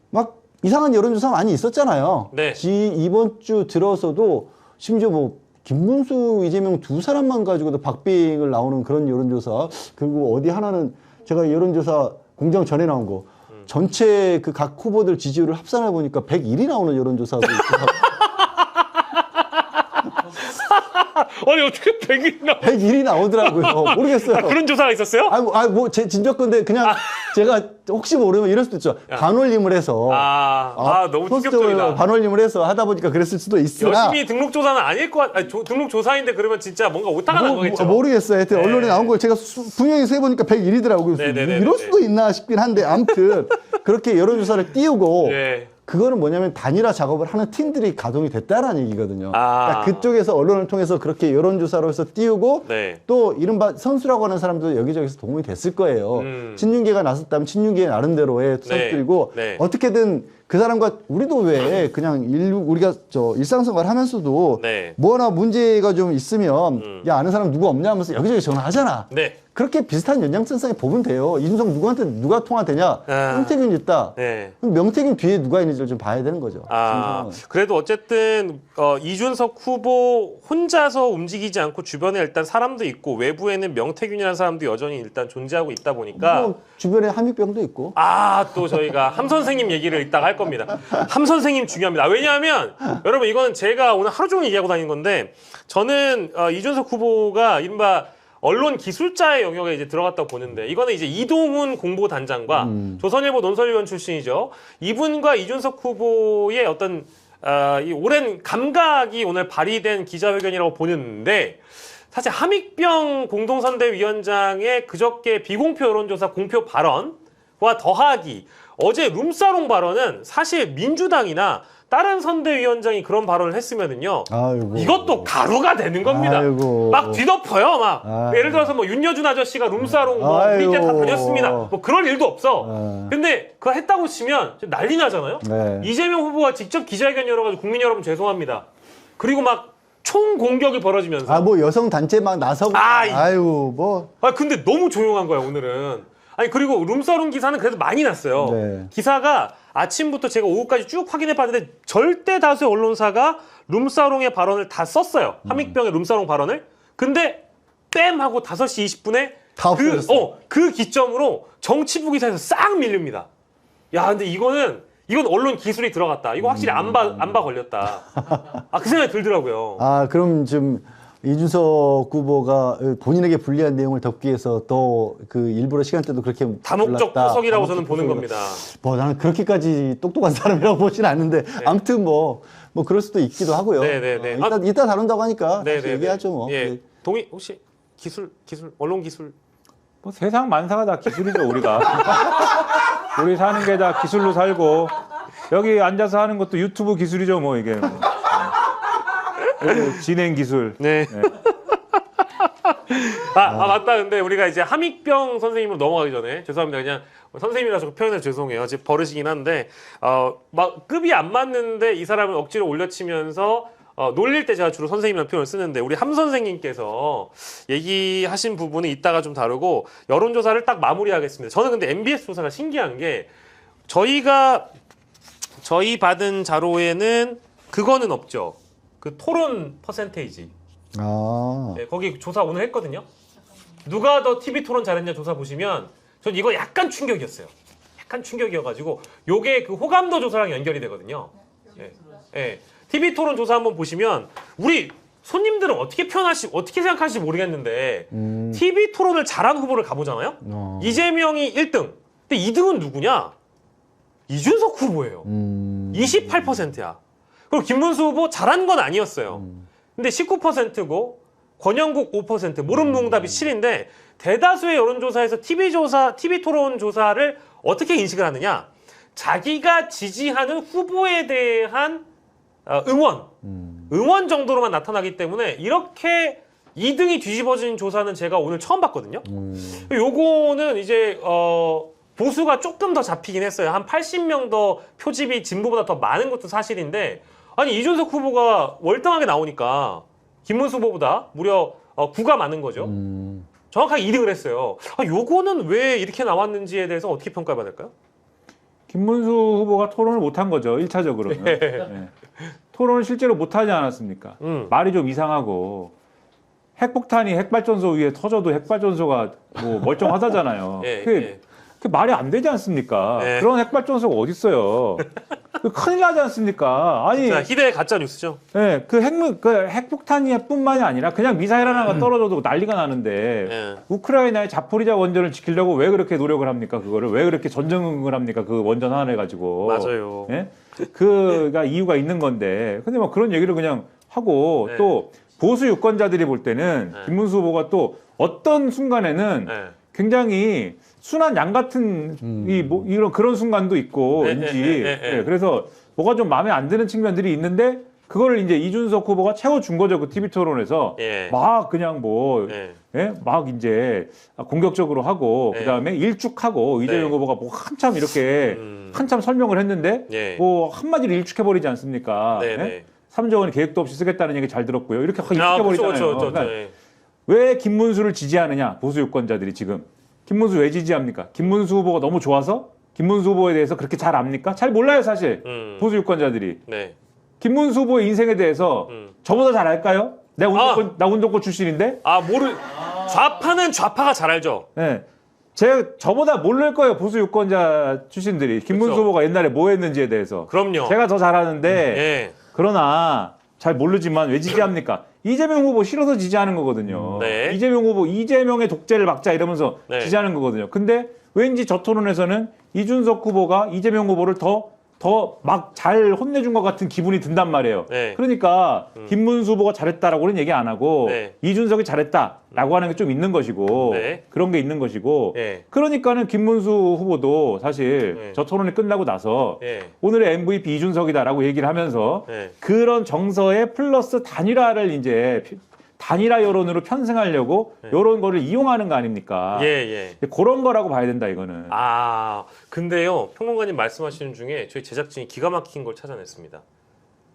막 이상한 여론조사 많이 있었잖아요. 네. 이번 주 들어서도 심지어 뭐 김문수, 이재명 두 사람만 가지고도 박빙을 나오는 그런 여론조사. 그리고 어디 하나는 제가 여론조사 공정 전에 나온 거 전체 그 각 후보들 지지율을 합산해 보니까 101이 나오는 여론조사도 있고. 아니 어떻게 100이 나? 101이 나오더라고요. 모르겠어요. 아, 그런 조사가 있었어요? 제 진짜 건데 그냥 제가 혹시 모르면 이럴 수도 있죠. 반올림을 해서. 너무 포스트를 충격적이다. 반올림을 해서 하다 보니까 그랬을 수도 있으나. 열심히 등록 조사는 아닐 것 같. 아니, 등록 조사인데 그러면 진짜 뭔가 오타가 난 거겠죠. 모르겠어요. 하여튼 네. 언론에 나온 걸 제가 분명히 세보니까 101이더라고요. 네네네네. 이럴 수도 있나 싶긴 한데 아무튼 그렇게 여론조사를 띄우고 네. 그거는 뭐냐면 단일화 작업을 하는 팀들이 가동이 됐다라는 얘기거든요. 아. 그러니까 그쪽에서 언론을 통해서 그렇게 여론조사로 해서 띄우고 네. 또 이른바 선수라고 하는 사람도 여기저기서 도움이 됐을 거예요. 친윤계가 나섰다면 친윤계 나름대로의 선수들이고 네. 어떻게든 그 사람과 우리도 왜 그냥 우리가 일상생활 하면서도 네. 뭐 하나 문제가 좀 있으면 야 아는 사람 누구 없냐 하면서 여기저기 전화하잖아. 네. 그렇게 비슷한 연장선상에 보면 돼요. 이준석 누구한테 누가 통화되냐? 명태균 있다. 네. 그럼 명태균 뒤에 누가 있는지를 좀 봐야 되는 거죠. 그래도 어쨌든 이준석 후보 혼자서 움직이지 않고 주변에 일단 사람도 있고 외부에는 명태균이라는 사람도 여전히 일단 존재하고 있다 보니까 뭐 주변에 함익병도 있고. 또 저희가 함 선생님 얘기를 이따가 할 겁니다. 함 선생님 중요합니다. 왜냐하면 여러분 이거는 제가 오늘 하루 종일 얘기하고 다닌 건데 저는 이준석 후보가 이른바 언론 기술자의 영역에 이제 들어갔다고 보는데 이거는 이제 이동훈 공보단장과 조선일보 논설위원 출신이죠. 이분과 이준석 후보의 어떤 이 오랜 감각이 오늘 발휘된 기자회견이라고 보는데 사실 함익병 공동선대위원장의 그저께 비공표 여론조사 공표 발언과 더하기 어제 룸사롱 발언은 사실 민주당이나 다른 선대위원장이 그런 발언을 했으면은요. 아이고. 이것도 가루가 되는 겁니다. 아이고. 막 뒤덮어요, 막. 아이고. 예를 들어서 뭐 윤여준 아저씨가 룸사롱 뭐 우리 때 다 아이고. 다녔습니다. 뭐 그럴 일도 없어. 근데 그거 했다고 치면 난리 나잖아요. 네. 이재명 후보가 직접 기자회견 열어가지고 국민 여러분 죄송합니다. 그리고 막 총 공격이 벌어지면서. 뭐 여성 단체 막 나서고. 아이고 뭐. 근데 너무 조용한 거야 오늘은. 아니 그리고 룸사롱 기사는 그래도 많이 났어요. 네. 기사가 아침부터 제가 오후까지 쭉 확인해봤는데 절대 다수의 언론사가 룸사롱의 발언을 다 썼어요. 함익병의 룸사롱 발언을. 근데 뺨 하고 5시 20분에 다 없어졌어. 그 기점으로 정치부 기사에서 싹 밀립니다. 야 근데 이건 언론 기술이 들어갔다. 이거 확실히 안 봐 걸렸다. 그 생각이 들더라고요. 그럼 좀 이준석 후보가 본인에게 불리한 내용을 덮기 위해서 또 그 일부러 시간대도 그렇게 다목적 골랐다. 포석이라고 저는 보는 겁니다. 뭐 나는 그렇게까지 똑똑한 사람이라고 보진 않는데 아무튼 뭐 그럴 수도 있기도 하고요. 네네네. 이따 다룬다고 하니까 다시 네네네. 얘기하죠 뭐. 예. 동의 혹시 기술 언론 기술 뭐 세상 만사가 다 기술이죠 우리가. 우리 사는 게 다 기술로 살고 여기 앉아서 하는 것도 유튜브 기술이죠 뭐 이게. 진행 기술. 네. 맞다. 근데 우리가 이제 함익병 선생님으로 넘어가기 전에 죄송합니다. 그냥 선생님이라서 표현을 죄송해요. 지금 버릇이긴 한데 막 급이 안 맞는데 이 사람을 억지로 올려치면서 놀릴 때 제가 주로 선생님이라는 표현을 쓰는데 우리 함 선생님께서 얘기하신 부분은 이따가 좀 다루고 여론조사를 딱 마무리하겠습니다. 저는 근데 MBS 조사가 신기한 게 저희 받은 자료에는 그거는 없죠. 그 토론 퍼센테이지. 네, 거기 조사 오늘 했거든요. 누가 더 TV 토론 잘했냐 조사 보시면 전 이거 약간 충격이었어요. 약간 충격이어가지고 요게 그 호감도 조사랑 연결이 되거든요. 네. TV 토론 조사 한번 보시면 우리 손님들은 어떻게 생각하실지 모르겠는데 TV 토론을 잘한 후보를 가보잖아요. 이재명이 1등. 근데 2등은 누구냐? 이준석 후보예요. 28%야. 그리고 김문수 후보 잘한 건 아니었어요. 근데 19%고 권영국 5%, 모름농답이 7인데 대다수의 여론조사에서 TV 토론 조사를 어떻게 인식을 하느냐? 자기가 지지하는 후보에 대한 응원 정도로만 나타나기 때문에 이렇게 2등이 뒤집어진 조사는 제가 오늘 처음 봤거든요. 요거는 이제 보수가 조금 더 잡히긴 했어요. 한 80명 더 표집이 진보보다 더 많은 것도 사실인데 아니 이준석 후보가 월등하게 나오니까 김문수 후보보다 무려 9가 많은 거죠. 정확하게 2등을 했어요. 요거는 왜 이렇게 나왔는지에 대해서 어떻게 평가해봐야 될까요? 김문수 후보가 토론을 못한 거죠. 1차적으로는. 네. 네. 토론을 실제로 못하지 않았습니까? 말이 좀 이상하고 핵폭탄이 핵발전소 위에 터져도 핵발전소가 뭐 멀쩡하다잖아요. 예, 그게 말이 안 되지 않습니까? 예. 그런 핵발전소가 어디 있어요? 큰일 나지 않습니까? 아니, 자, 희대의 가짜 뉴스죠. 네, 그 핵폭탄이뿐만이 아니라 그냥 미사일 하나가 떨어져도 난리가 나는데 예. 우크라이나의 자포리자 원전을 지키려고 왜 그렇게 노력을 합니까? 그거를 왜 그렇게 전쟁을 합니까? 그 원전 하나를 가지고. 맞아요. 예? 그가 이유가 있는 건데. 근데 뭐 그런 얘기를 그냥 하고 네. 또 보수 유권자들이 볼 때는 네. 김문수 후보가 또 어떤 순간에는 네. 굉장히 순한 양 같은 이런 그런 순간도 있고 네, 왠지 네, 네, 네. 예, 그래서 뭐가 좀 마음에 안 드는 측면들이 있는데 그거를 이제 이준석 후보가 채워준 거죠. 그 TV 토론에서 예. 막 그냥 뭐 예. 예? 막 이제 공격적으로 하고 네. 그다음에 일축하고 이재명 네. 후보가 뭐 한참 이렇게 한참 설명을 했는데 예. 뭐 한마디로 일축해 버리지 않습니까? 네, 예? 네. 3조 원 계획도 없이 쓰겠다는 얘기 잘 들었고요. 이렇게 확 아, 일축해 그렇죠, 버리잖아요. 그렇죠, 그러니까 예. 왜 김문수를 지지하느냐? 보수 유권자들이 지금 김문수 왜 지지합니까? 김문수 후보가 너무 좋아서 김문수 후보에 대해서 그렇게 잘 압니까? 잘 몰라요, 사실. 보수 유권자들이. 네. 김문수 후보의 인생에 대해서 저보다 잘 알까요? 나 운동권 출신인데? 좌파는 좌파가 잘 알죠. 네. 저보다 모를 거예요, 보수 유권자 출신들이. 김문수 그렇죠. 후보가 옛날에 뭐 했는지에 대해서. 그럼요. 제가 더 잘 아는데, 예. 그러나 잘 모르지만 왜 지지합니까? 이재명 후보 싫어서 지지하는 거거든요. 네. 이재명 후보, 이재명의 독재를 막자 이러면서 네. 지지하는 거거든요. 근데 왠지 저 토론에서는 이준석 후보가 이재명 후보를 더 막 잘 혼내준 것 같은 기분이 든단 말이에요. 네. 그러니까 김문수 후보가 잘했다라고는 얘기 안 하고 네. 이준석이 잘했다라고 하는 게 좀 있는 것이고 네. 그런 게 있는 것이고 네. 그러니까는 김문수 후보도 사실 네. 저 토론이 끝나고 나서 네. 오늘의 MVP 이준석이다라고 얘기를 하면서 네. 그런 정서의 플러스 단일화를 이제 단일화 여론으로 편승하려고 이런 거를 이용하는 거 아닙니까? 예. 그런 거라고 봐야 된다 이거는. 근데요, 평론가님 말씀하시는 중에 저희 제작진이 기가 막힌 걸 찾아냈습니다.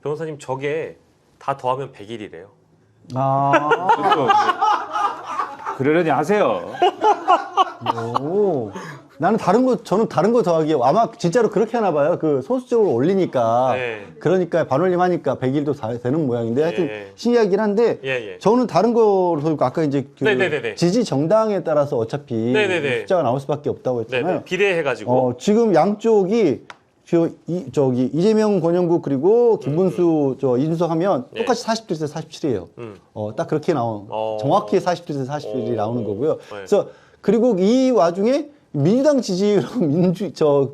변호사님, 저게 다 더하면 100일이래요. 그러려니 하세요. 오. 저는 다른 거 더하기 아마 진짜로 그렇게 하나 봐요. 그 소수적으로 올리니까. 네. 그러니까 반올림 하니까 100일도 다 되는 모양인데 하여튼 예. 신기하긴 한데 예. 저는 다른 거로 더하고 아까 이제 그 네네네네. 지지 정당에 따라서 어차피 네네네. 숫자가 나올 수밖에 없다고 했잖아요. 네. 비례해가지고. 지금 양쪽이 저기 이재명, 권영국 그리고 김문수 이준석 하면 네. 똑같이 47대 47이에요. 딱 그렇게 정확히 47대 41이 나오는 거고요. 네. 그래서 그리고 이 와중에 민주당 지지율하고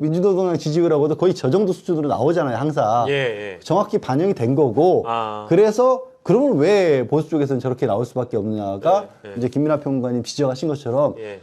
민주노동당 지지율하고도 거의 저 정도 수준으로 나오잖아요, 항상. 예. 정확히 반영이 된 거고. 그래서 그러면 왜 보수 쪽에서는 저렇게 나올 수밖에 없느냐가 네. 이제 김민하 평론가님 지적하신 것처럼 예.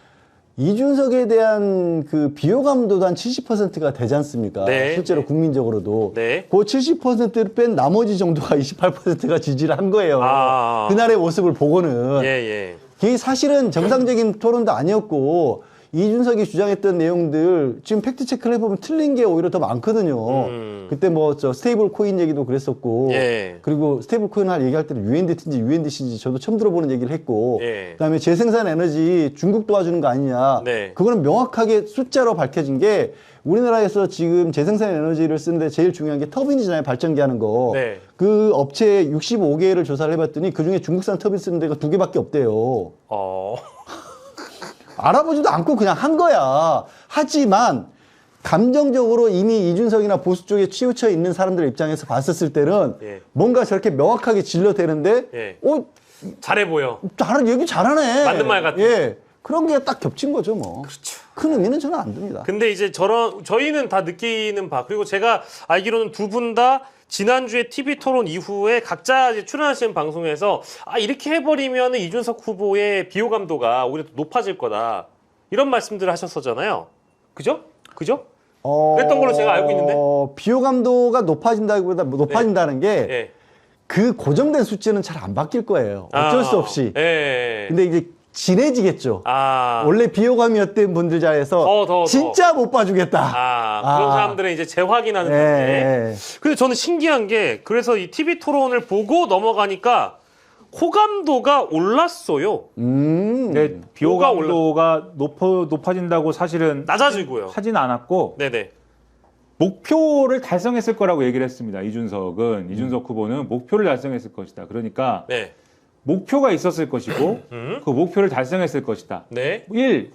이준석에 대한 그 비호감도도 한 70%가 되지 않습니까? 네, 실제로 네. 국민적으로도. 네. 그 70%를 뺀 나머지 정도가 28%가 지지를 한 거예요. 아. 그날의 모습을 보고는. 예. 그게 사실은 정상적인 토론도 아니었고, 이준석이 주장했던 내용들 지금 팩트 체크를 해보면 틀린 게 오히려 더 많거든요. 그때 스테이블 코인 얘기도 그랬었고, 예. 그리고 스테이블 코인 얘기할 때는 UNDT인지 UNDC인지 저도 처음 들어보는 얘기를 했고, 예. 그다음에 재생산 에너지 중국 도와주는 거 아니냐. 네. 그거는 명확하게 숫자로 밝혀진 게 우리나라에서 지금 재생산 에너지를 쓰는데 제일 중요한 게 터빈이잖아요. 발전기 하는 거. 네. 그 업체 65개를 조사를 해봤더니 그중에 중국산 터빈 쓰는 데가 2개밖에 없대요. 알아보지도 않고 그냥 한 거야. 하지만 감정적으로 이미 이준석이나 보수 쪽에 치우쳐 있는 사람들 입장에서 봤었을 때는 예. 뭔가 저렇게 명확하게 진료되는데 예. 잘해 보여. 얘기 잘하네. 맞는 말 같아. 예. 그런 게 딱 겹친 거죠, 뭐. 그렇죠. 큰 의미는 저는 안 듭니다. 근데 이제 저희는 다 느끼는 바, 그리고 제가 알기로는 두 분 다 지난주에 TV 토론 이후에 각자 이제 출연하시는 방송에서 이렇게 해버리면 이준석 후보의 비호감도가 오히려 더 높아질 거다. 이런 말씀들을 하셨었잖아요. 그죠? 그랬던 걸로 제가 알고 있는데. 비호감도가 높아진다기보다 높아진다는 게 예. 그 고정된 수치는 잘 안 바뀔 거예요. 어쩔 수 없이. 예. 근데 이제 진해지겠죠. 아. 원래 비호감이었던 분들 자리에서 더. 진짜 못 봐주겠다. 그런 사람들은 이제 재확인하는 건데. 근데 저는 신기한 게 그래서 이 TV 토론을 보고 넘어가니까 호감도가 올랐어요. 근데 비호감도가 높아진다고 사실은 낮아지고요. 하진 않았고 네네. 목표를 달성했을 거라고 얘기를 했습니다. 이준석 후보는 목표를 달성했을 것이다. 그러니까 네. 목표가 있었을 것이고 그 목표를 달성했을 것이다. 네.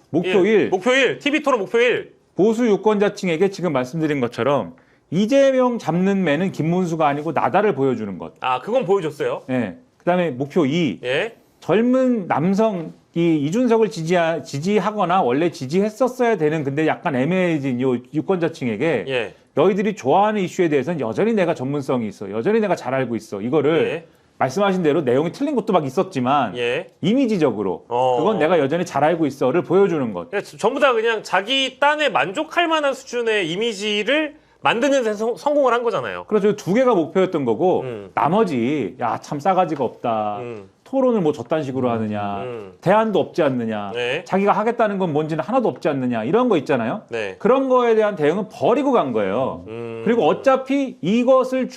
목표 1. 목표 1. TV 토론 목표 1. 보수 유권자층에게 지금 말씀드린 것처럼 이재명 잡는 매는 김문수가 아니고 나다를 보여주는 것. 그건 보여줬어요. 네. 그다음에 목표 2. 예. 젊은 남성 이준석을 지지하거나 원래 지지했었어야 되는 근데 약간 애매해진 요 유권자층에게 예. 너희들이 좋아하는 이슈에 대해서는 여전히 내가 전문성이 있어. 여전히 내가 잘 알고 있어. 이거를 예. 말씀하신 대로 내용이 틀린 것도 막 있었지만 예. 이미지적으로 그건 내가 여전히 잘 알고 있어를 보여주는 것. 그러니까 전부 다 그냥 자기 딴에 만족할 만한 수준의 이미지를 만드는 데 성공을 한 거잖아요. 그래서 두 개가 목표였던 거고 나머지 야 참 싸가지가 없다. 토론을 뭐 저딴 식으로 하느냐. 대안도 없지 않느냐. 네. 자기가 하겠다는 건 뭔지는 하나도 없지 않느냐. 이런 거 있잖아요. 네. 그런 거에 대한 대응은 버리고 간 거예요. 그리고 어차피 이것을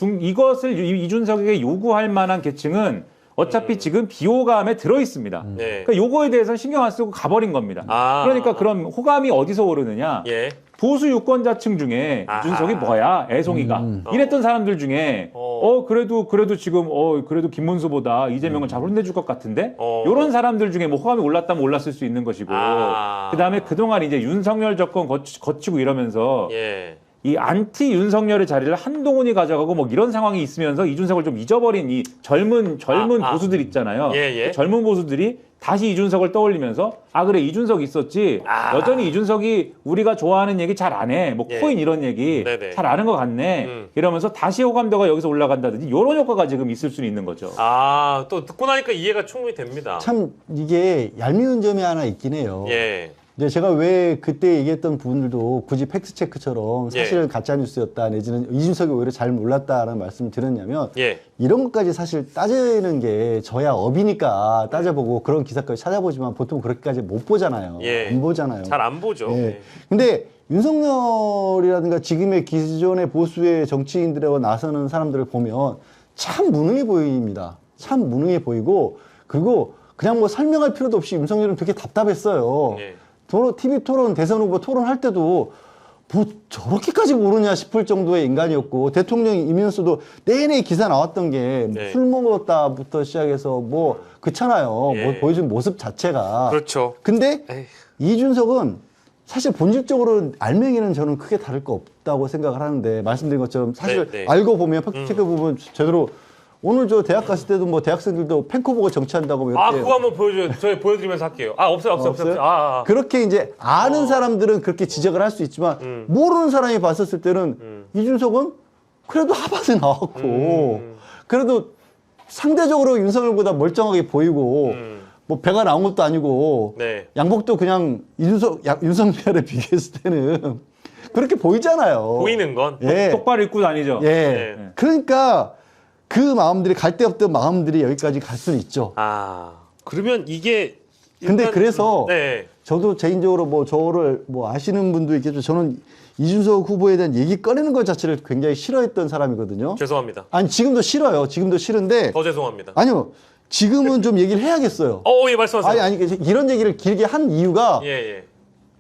이준석에게 요구할 만한 계층은 어차피 지금 비호감에 들어 있습니다. 네. 그러니까 요거에 대해서는 신경 안 쓰고 가버린 겁니다. 그러니까 그럼 호감이 어디서 오르느냐? 예. 보수 유권자층 중에 이준석이 뭐야 애송이가 이랬던 사람들 중에 그래도 지금 그래도 김문수보다 이재명을 잘 혼내줄 것 같은데 이런 사람들 중에 뭐 호감이 올랐다면 올랐을 수 있는 것이고 그다음에 그동안 이제 윤석열 정권 거치고 이러면서 예. 이 안티 윤석열의 자리를 한동훈이 가져가고 뭐 이런 상황이 있으면서 이준석을 좀 잊어버린 이 젊은 보수들 있잖아요. 예. 젊은 보수들이 다시 이준석을 떠올리면서 그래 이준석 있었지. 여전히 이준석이 우리가 좋아하는 얘기 잘 안 해. 뭐 코인 이런 얘기 네네. 잘 아는 것 같네. 이러면서 다시 호감도가 여기서 올라간다든지 이런 효과가 지금 있을 수는 있는 거죠. 또 듣고 나니까 이해가 충분히 됩니다. 참 이게 얄미운 점이 하나 있긴 해요. 예. 이제 제가 왜 그때 얘기했던 부분들도 굳이 팩트체크처럼 사실은 가짜뉴스였다 내지는 이준석이 오히려 잘 몰랐다라는 말씀을 드렸냐면 이런 것까지 사실 따지는 게 저야 업이니까 따져보고 그런 기사까지 찾아보지만 보통 그렇게까지 못 보잖아요. 안 보잖아요. 잘 안 보죠. 근데 윤석열이라든가 지금의 기존의 보수의 정치인들하고 나서는 사람들을 보면 참 무능해 보입니다. 참 무능해 보이고 그리고 그냥 뭐 설명할 필요도 없이 윤석열은 되게 답답했어요. TV 토론, 대선 후보 토론할 때도 뭐 저렇게까지 모르냐 싶을 정도의 인간이었고 대통령이면서도 내내 기사 나왔던 게 술 먹었다부터 시작해서 뭐 그렇잖아요. 뭐 보여준 모습 자체가. 그렇죠. 근데 이준석은 사실 본질적으로 알맹이는 저는 크게 다를 거 없다고 생각을 하는데 말씀드린 것처럼 사실 알고 보면 팩트체크 보면 제대로 오늘 저 대학 갔을 때도 뭐 대학생들도 팬코 정치한다고 뭐 이렇게 그거 한번 보여줘요. 저희 보여드리면서 할게요. 없어요. 그렇게 이제 아는 사람들은 그렇게 지적을 할 수 있지만 모르는 사람이 봤었을 때는 이준석은 그래도 하바드 나왔고 그래도 상대적으로 윤석열보다 멀쩡하게 보이고 뭐 배가 나온 것도 아니고 양복도 그냥 윤석열에 비교했을 때는 그렇게 보이잖아요. 보이는 건 똑바로 입고 다니죠. 그러니까 그 마음들이 갈 데 없던 마음들이 여기까지 갈 수는 있죠. 그러면 이게 근데 그래서 저도 개인적으로 뭐 저를 뭐 아시는 분도 있겠죠. 저는 이준석 후보에 대한 얘기 꺼내는 것 자체를 굉장히 싫어했던 사람이거든요. 죄송합니다. 아니 지금도 싫어요. 지금도 싫은데 더 죄송합니다. 아니요. 지금은 좀 얘기를 해야겠어요. 예, 말씀하세요. 아니 이런 얘기를 길게 한 이유가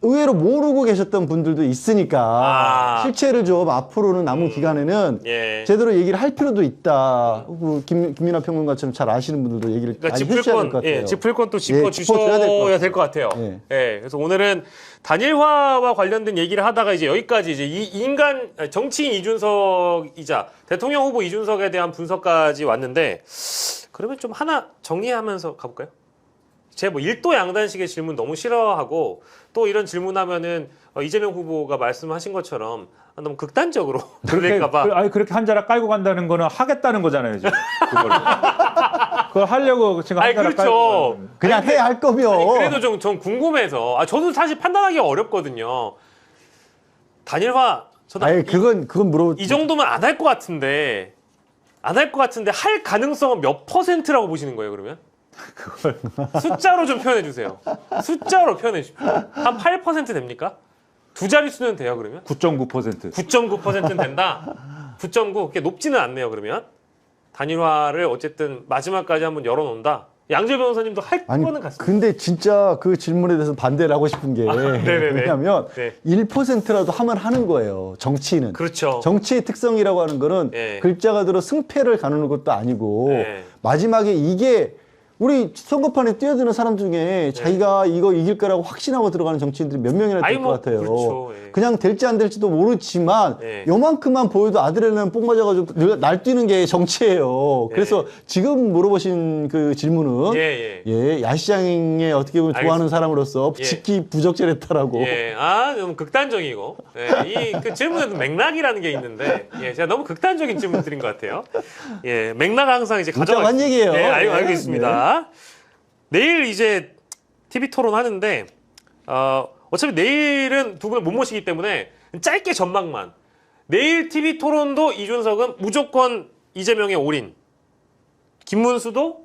의외로 모르고 계셨던 분들도 있으니까 실체를 좀 앞으로는 남은 기간에는 제대로 얘기를 할 필요도 있다. 김민하 평론가처럼 잘 아시는 분들도 얘기를 많이 해주셔야 될 것 같아요. 짚을 건 또 짚어주셔야 될 것 같아요. 그래서 오늘은 단일화와 관련된 얘기를 하다가 이제 여기까지 이제 정치인 이준석이자 대통령 후보 이준석에 대한 분석까지 왔는데 그러면 좀 하나 정리하면서 가볼까요? 제가 뭐 일도 양단식의 질문 너무 싫어하고 또 이런 질문하면은 이재명 후보가 말씀하신 것처럼 너무 극단적으로 들릴까봐. 그렇게 한 자락 깔고 간다는 거는 하겠다는 거잖아요, 지금. 그걸 하려고 지금 한 자락 깔고. 그냥 해야 할 거면. 그래도 좀 궁금해서. 저도 사실 판단하기가 어렵거든요. 단일화. 그건 이 정도면 안 할 것 같은데. 할 가능성은 몇 %라고 보시는 거예요, 그러면? 숫자로 좀 표현해 주세요. 숫자로 표현해 주십시오. 한 8% 됩니까? 두 자릿수는 돼요, 그러면? 9.9%. 9.9%는 된다. 9.9. 그게 높지는 않네요, 그러면. 단일화를 어쨌든 마지막까지 한번 열어놓는다. 양재 변호사님도 할 아니, 거는 같습니다. 근데 진짜 그 질문에 대해서 반대를 하고 싶은 게 네네네. 왜냐하면 네. 1%라도 하면 하는 거예요. 정치는. 그렇죠. 정치의 특성이라고 하는 거는 예. 글자가 들어 승패를 가누는 것도 아니고 예. 마지막에 이게 우리 선거판에 뛰어드는 사람 중에 자기가 이거 이길 거라고 확신하고 들어가는 정치인들이 몇 명이나 될 것 같아요. 그렇죠. 예. 그냥 될지 안 될지도 모르지만 예. 요만큼만 보여도 아드레날린 뽕 맞아가지고 날뛰는 게 정치예요. 그래서 지금 물어보신 그 질문은 예. 야시장에 어떻게 보면 좋아하는 사람으로서 예. 직기 부적절했다라고. 예. 아, 너무 극단적이고. 예. 이 그 질문에도 맥락이라는 게 있는데, 예. 제가 너무 극단적인 질문 드린 것 같아요. 예. 맥락 항상 이제 복잡한 얘기예요. 예, 네. 알겠습니다. 내일 이제 TV 토론 하는데, 어차피 내일은 두 분을 못 모시기 때문에 짧게 전망만. 내일 TV 토론도 이준석은 무조건 이재명의 올인. 김문수도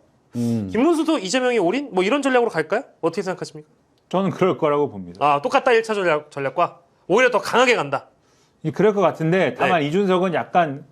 이재명의 올인? 뭐 이런 전략으로 갈까요? 어떻게 생각하십니까? 저는 그럴 거라고 봅니다. 아, 똑같다 1차 전략과 오히려 더 강하게 간다. 그럴 것 같은데 다만 네. 이준석은 약간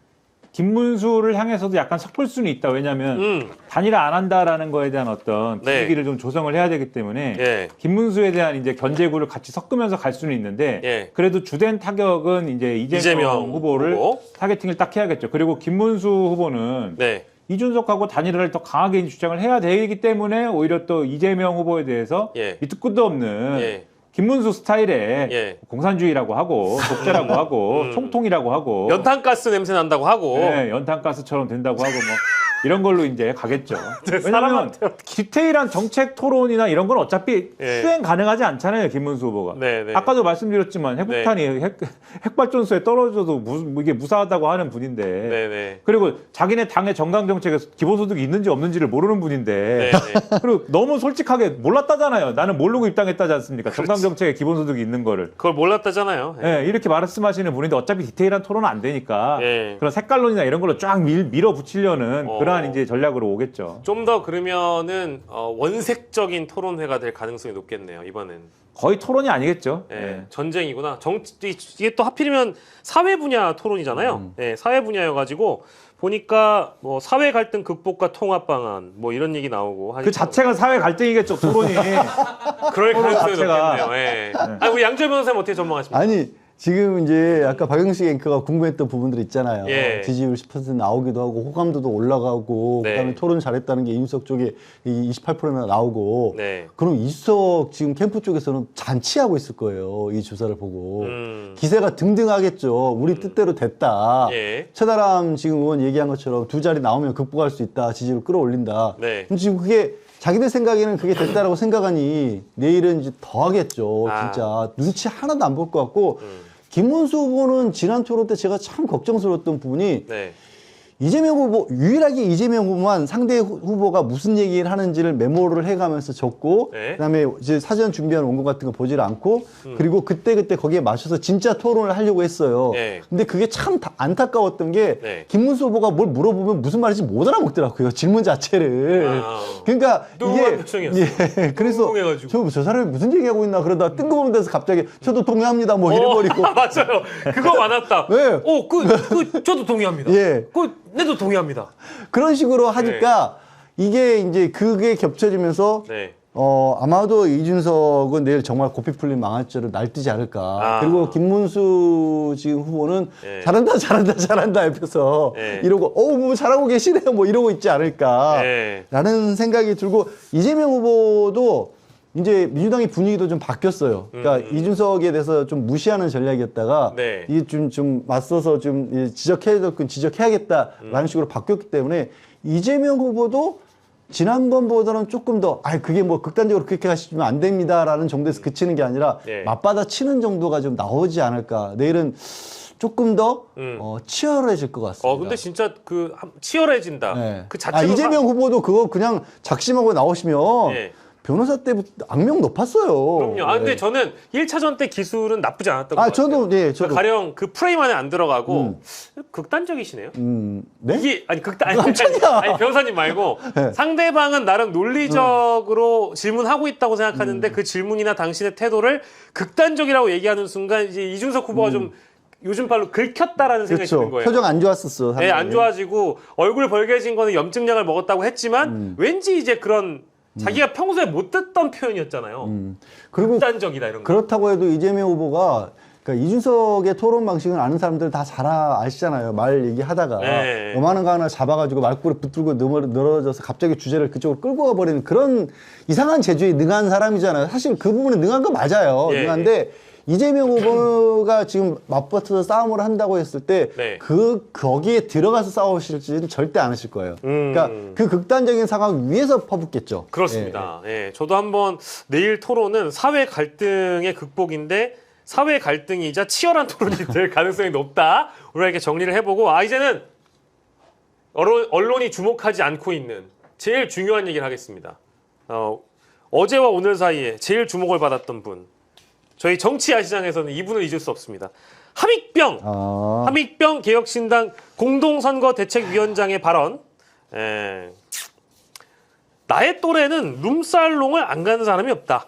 김문수를 향해서도 약간 섞을 수는 있다. 왜냐하면 단일화 안 한다라는 거에 대한 어떤 네. 분위기를 좀 조성을 해야 되기 때문에 예. 김문수에 대한 이제 견제구를 같이 섞으면서 갈 수는 있는데 예. 그래도 주된 타격은 이제 이재명 후보를 후보. 타겟팅을 딱 해야겠죠. 그리고 김문수 후보는 네. 이준석하고 단일화를 더 강하게 주장을 해야 되기 때문에 오히려 또 이재명 후보에 대해서 예. 밑도 끝도 없는 예. 김문수 스타일의 예. 공산주의라고 하고 독재라고 하고 총통이라고 하고 연탄가스 냄새 난다고 하고. 네, 연탄가스처럼 된다고 하고 뭐 이런 걸로 이제 가겠죠. 왜냐하면 사람한테 어떻게- 디테일한 정책 토론이나 이런 건 어차피 예. 수행 가능하지 않잖아요, 김문수 후보가. 네, 네. 아까도 말씀드렸지만 핵폭탄이 핵발전소에 떨어져도 이게 무사하다고 하는 분인데. 네네. 그리고 자기네 당의 정강 정책에 기본소득이 있는지 없는지를 모르는 분인데. 네네. 그리고 너무 솔직하게 몰랐다잖아요. 나는 모르고 입당했다지 않습니까? 정강 정책에 기본소득이 있는 거를. 그걸 몰랐다잖아요. 예, 이렇게 말씀하시는 분인데 어차피 디테일한 토론은 안 되니까 예. 그런 색깔론이나 이런 걸로 쫙 밀어붙이려는 어. 그러한 이제 전략으로 오겠죠. 좀 더 그러면은 원색적인 토론회가 될 가능성이 높겠네요. 이번엔. 거의 토론이 아니겠죠. 예. 예. 전쟁이구나. 이게 또 하필이면 사회 분야 토론이잖아요. 예, 사회 분야여가지고 보니까 뭐 사회 갈등 극복과 통합 방안 뭐 이런 얘기 나오고 그 자체가 사회 갈등이겠죠, 토론이. 그럴 토론 가능성이 자체가. 높겠네요. 예. 아니, 우리 양재 변호사님 어떻게 전망하십니까? 아니 지금 이제 아까 박영식 앵커가 궁금했던 부분들 있잖아요. 예. 지지율 10% 나오기도 하고 호감도도 올라가고 네. 그다음에 토론 잘했다는 게 이준석 쪽에 28%나 나오고 네. 그럼 이준석 지금 캠프 쪽에서는 잔치하고 있을 거예요. 이 조사를 보고 기세가 등등하겠죠. 우리 뜻대로 됐다. 예. 최다람 지금 의원 얘기한 것처럼 두 자리 나오면 극복할 수 있다. 지지율 끌어올린다. 네. 그럼 지금 그게 자기들 생각에는 그게 됐다라고 생각하니 내일은 이제 더 하겠죠. 아. 진짜 눈치 하나도 안 볼 것 같고 김문수 후보는 지난 토론 때 제가 참 걱정스러웠던 부분이 네. 이재명 후보 유일하게 이재명 후보만 상대 후보가 무슨 얘기를 하는지를 메모를 해가면서 적고 네. 그다음에 이제 사전 준비한 원고 같은 거 보질 않고 그리고 그때 거기에 맞춰서 진짜 토론을 하려고 했어요. 네. 근데 그게 참 안타까웠던 게 네. 김문수 후보가 뭘 물어보면 무슨 말인지 못 알아먹더라고요. 질문 자체를. 아. 그러니까 뚱뚱한 이게 표정이었어요. 예, 그래서 뚱뚱해가지고. 저 사람이 무슨 얘기하고 있나 그러다 뜬금없는 데서 갑자기 저도 동의합니다 뭐 이래버리고 맞아요. 그거 많았다. 네. 저도 동의합니다. 예. 내도 동의합니다. 그런 식으로 하니까 이게 이제 그게 겹쳐지면서 네. 아마도 이준석은 내일 정말 고삐 풀린 망할죄로 날뛰지 않을까. 아. 그리고 김문수 지금 후보는 예. 잘한다 옆에서 예. 이러고 뭐 잘하고 계시네요 뭐 이러고 있지 않을까. 예. 라는 생각이 들고 이재명 후보도 이제 민주당의 분위기도 좀 바뀌었어요. 그러니까 이준석에 대해서 좀 무시하는 전략이었다가 네. 이게 좀 맞서서 좀 지적해야 될 건 지적해야겠다라는 식으로 바뀌었기 때문에 이재명 후보도 지난번보다는 조금 더 그게 뭐 극단적으로 그렇게 하시면 안 됩니다라는 정도에서 그치는 게 아니라 네. 맞받아 치는 정도가 좀 나오지 않을까. 내일은 조금 더 치열해질 것 같습니다. 근데 진짜 치열해진다. 네. 그 자체로 이재명 후보도 그거 그냥 작심하고 나오시면 예. 변호사 때부터 악명 높았어요. 그럼요. 아, 근데 저는 1차전 때 기술은 나쁘지 않았던 것 같아요. 저도, 네, 저도. 가령 그 프레임 안에 안 들어가고 극단적이시네요. 네? 이게 아니 아니 변호사님 말고 네. 상대방은 나름 논리적으로 질문하고 있다고 생각하는데 그 질문이나 당신의 태도를 극단적이라고 얘기하는 순간 이제 이준석 후보가 좀 요즘 발로 긁혔다라는 생각이 드는 거예요. 표정 안 좋았었어. 네, 안 좋아지고 얼굴 벌개진 거는 염증약을 먹었다고 했지만 왠지 이제 그런 자기가 평소에 못 듣던 표현이었잖아요. 그리고 극단적이다 이런 거. 그렇다고 해도 이재명 후보가 그러니까 이준석의 토론 방식은 아는 사람들 다 잘 아시잖아요. 말 얘기하다가 네. 요만한 거 하나 잡아가지고 말꼬리 붙들고 늘어져서 갑자기 주제를 그쪽으로 끌고 가버리는 그런 이상한 재주에 능한 사람이잖아요. 사실 그 부분에 능한 거 맞아요. 예. 능한데 이재명 후보가 지금 맞붙어서 싸움을 한다고 했을 때 네. 거기에 들어가서 싸우실지는 절대 안 하실 거예요. 그러니까 그 극단적인 상황 위에서 퍼붓겠죠. 그렇습니다. 예, 저도 한번 내일 토론은 사회 갈등의 극복인데 사회 갈등이자 치열한 토론이 될 가능성이 높다. 우리가 이렇게 정리를 해보고 이제는 언론이 주목하지 않고 있는 제일 중요한 얘기를 하겠습니다. 어제와 오늘 사이에 제일 주목을 받았던 분. 저희 정치 야시장에서는 이분을 잊을 수 없습니다. 함익병 개혁신당 공동선거대책위원장의 발언. 나의 또래는 룸살롱을 안 가는 사람이 없다.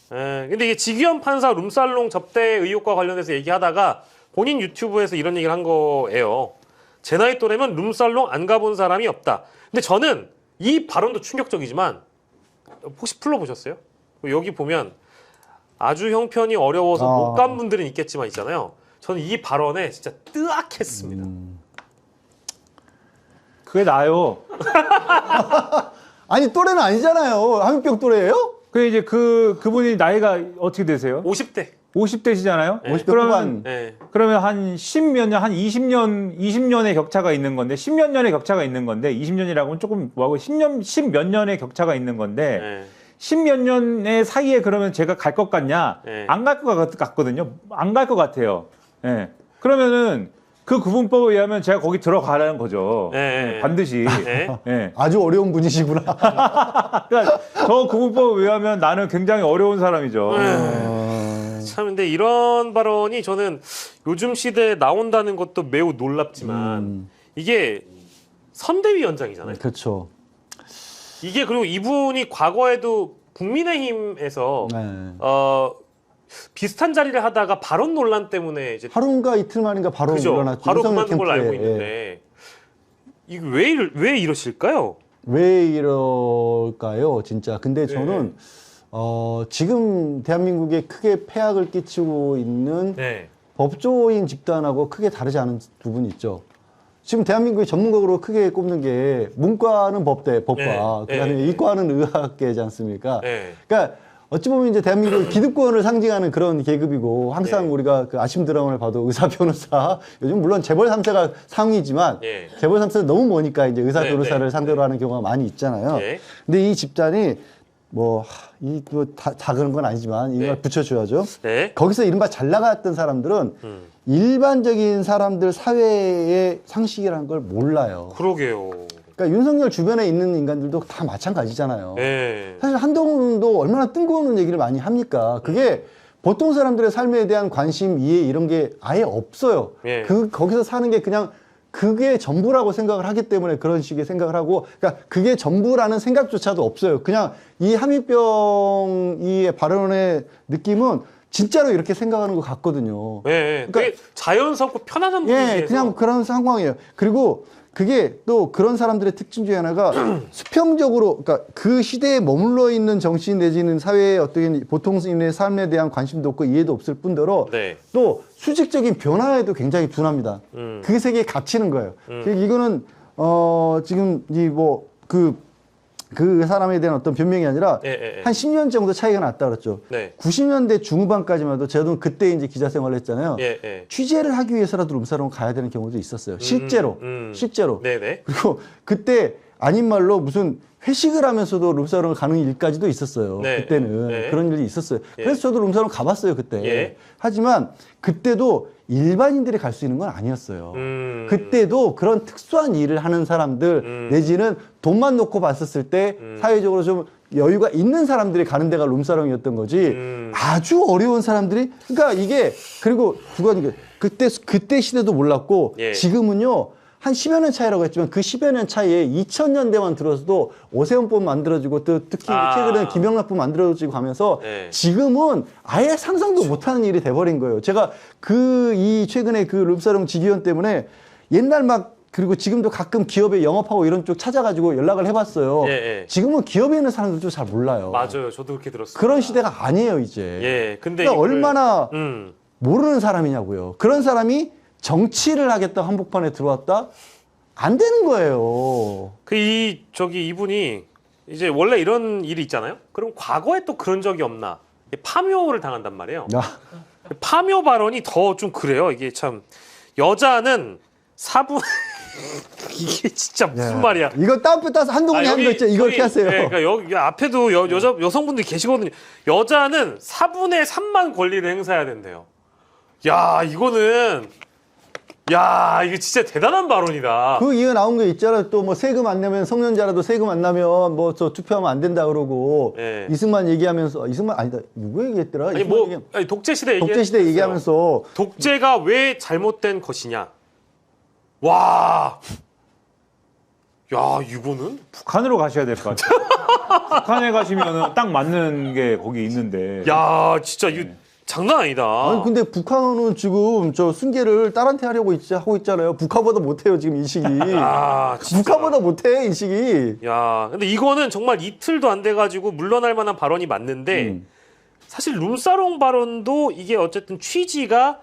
근데 이게 지기현 판사 룸살롱 접대 의혹과 관련해서 얘기하다가 본인 유튜브에서 이런 얘기를 한 거예요. 제 나이 또래면 룸살롱 안 가본 사람이 없다. 근데 저는 이 발언도 충격적이지만 혹시 풀러보셨어요? 여기 보면 아주 형편이 어려워서 못 간 분들은 있겠지만 있잖아요. 저는 이 발언에 진짜 뜨악했습니다. 그게 나요. 아니 또래는 아니잖아요. 함익병 또래예요? 그 이제 그분이 나이가 어떻게 되세요? 50대. 50대시잖아요. 50대 그러면 후반. 네. 그러면 한 10몇 년, 한 20년의 격차가 있는 건데, 10몇 년의 격차가 있는 건데, 20년이라고는 조금 뭐하고 10몇 년의 격차가 있는 건데, 네. 10몇 년의 사이에 그러면 제가 갈 것 같냐? 네. 안 갈 것 같거든요. 안 갈 것 같아요. 예. 그러면은 그 구분법에 의하면 제가 거기 들어가라는 거죠. 네. 예, 반드시. 네. 예. 아주 어려운 분이시구나. 그러니까 저 구분법에 의하면 나는 굉장히 어려운 사람이죠. 참 근데 이런 발언이 저는 요즘 시대에 나온다는 것도 매우 놀랍지만 이게 선대위원장이잖아요. 그렇죠. 이게 그리고 이분이 과거에도 국민의힘에서 네. 비슷한 자리를 하다가 발언 논란 때문에 이제 하루인가 이틀 만인가 바로 그죠? 일어났죠. 바로 윤석열 그만둔 걸로 알고 캠프에. 있는데 이게 왜 이러실까요? 왜 이럴까요, 진짜? 근데 저는 지금 대한민국에 크게 폐악을 끼치고 있는 네. 법조인 집단하고 크게 다르지 않은 부분이 있죠. 지금 대한민국의 전문가로 크게 꼽는 게 문과는 법대, 법과, 네. 그다음에 네. 이과는 의학계지 않습니까? 네. 그러니까 어찌 보면 이제 대한민국 기득권을 상징하는 그런 계급이고 항상 네. 우리가 그 아침 드라마를 봐도 의사 변호사 요즘 물론 재벌 3세가 상위지만 네. 재벌 3세는 너무 머니까 이제 의사 네, 변호사를 네. 상대로 하는 경우가 많이 있잖아요. 네. 근데 이 집단이 다 그런 건 아니지만 이걸 네. 붙여줘야죠. 네. 거기서 이른바 잘 나갔던 사람들은 일반적인 사람들 사회의 상식이라는 걸 몰라요. 그러게요. 그러니까 윤석열 주변에 있는 인간들도 다 마찬가지잖아요. 네. 사실 한동훈도 얼마나 뜬금없는 얘기를 많이 합니까? 그게 보통 사람들의 삶에 대한 관심, 이해 이런 게 아예 없어요. 예. 거기서 사는 게 그냥 그게 전부라고 생각을 하기 때문에 그런 식의 생각을 하고, 그러니까 그게 전부라는 생각조차도 없어요. 그냥 이 함익병의 발언의 느낌은 진짜로 이렇게 생각하는 것 같거든요. 네. 그러니까- 되게 자연스럽고 편안한 분위기에서 예, 그냥 그런 상황이에요. 그리고 그게 또 그런 사람들의 특징 중에 하나가 수평적으로, 그러니까 그 시대에 머물러 있는 정치인 내지는 사회의 어떤 보통인의 삶에 대한 관심도 없고 이해도 없을 뿐더러 네. 또 수직적인 변화에도 굉장히 둔합니다. 그 세계에 갇히는 거예요. 이거는 지금 그 사람에 대한 어떤 변명이 아니라 예. 한 10년 정도 차이가 났다 그랬죠. 네. 90년대 중후반까지만 해도 저도 그때 이제 기자 생활을 했잖아요. 예. 취재를 하기 위해서라도 룸사롱 가야 되는 경우도 있었어요. 실제로. 실제로. 네네. 그리고 그때 아닌 말로 무슨 회식을 하면서도 룸사롱을 가는 일까지도 있었어요. 네. 그때는. 네. 그런 일이 있었어요. 예. 그래서 저도 룸사롱 가봤어요, 그때. 예. 하지만 그때도 일반인들이 갈 수 있는 건 아니었어요. 그때도 그런 특수한 일을 하는 사람들 내지는 돈만 놓고 봤었을 때 사회적으로 좀 여유가 있는 사람들이 가는 데가 룸사롱이었던 거지. 아주 어려운 사람들이 그러니까 이게 그리고 그건 그때 시대도 몰랐고 예. 지금은요. 한 10여 년 차이라고 했지만 그 10여 년 차이에 2000년대만 들어서도 오세훈법 만들어지고 또 특히 최근에 김영란법 만들어지고 가면서 네. 지금은 아예 상상도 못하는 일이 돼버린 거예요. 제가 최근에 그 룸사롱 직위원 때문에 옛날 막 그리고 지금도 가끔 기업에 영업하고 이런 쪽 찾아가지고 연락을 해봤어요. 예, 예. 지금은 기업에 있는 사람들도 잘 몰라요. 맞아요. 저도 그렇게 들었어요. 그런 시대가 아니에요 이제. 예, 근데 그러니까 이걸- 얼마나 모르는 사람이냐고요. 그런 사람이 정치를 하겠다 한복판에 들어왔다 안 되는 거예요. 이분이 이제 원래 이런 일이 있잖아요. 그럼 과거에 또 그런 적이 없나? 파묘를 당한단 말이에요. 야, 파묘 발언이 더 좀 그래요. 이게 참 여자는 사분 이게 진짜 무슨 야, 말이야? 이거 따옴표 따서 한동훈이 하는 거 있죠. 이거 이렇게 하세요. 네, 그러니까 여기 앞에도 여성분들이 계시거든요. 여자는 4분의 3만 권리를 행사해야 된대요. 야, 이거는 이게 진짜 대단한 발언이다. 그 이유 나온 거 있잖아요. 또 뭐 세금 안 내면 성년자라도 세금 안 나면 뭐 저 투표하면 안 된다 그러고 네. 이승만 얘기하면서 이승만 아니다 누구 얘기했더라? 아니 이승만 뭐 얘기- 아니, 독재 시대 독재 시대 얘기하면서 독재가 왜 잘못된 것이냐? 와, 야 이거는 북한으로 가셔야 될 것 같아요. 북한에 가시면은 딱 맞는 게 거기 있는데. 야 진짜 이거 장난 아니다. 아니 근데 북한은 지금 저 승계를 딸한테 하려고 하고 있잖아요. 북한보다 못해요 지금 인식이. 아, 진짜. 북한보다 못해 인식이. 야, 근데 이거는 정말 이틀도 안 돼가지고 물러날 만한 발언이 맞는데 사실 룸사롱 발언도 이게 어쨌든 취지가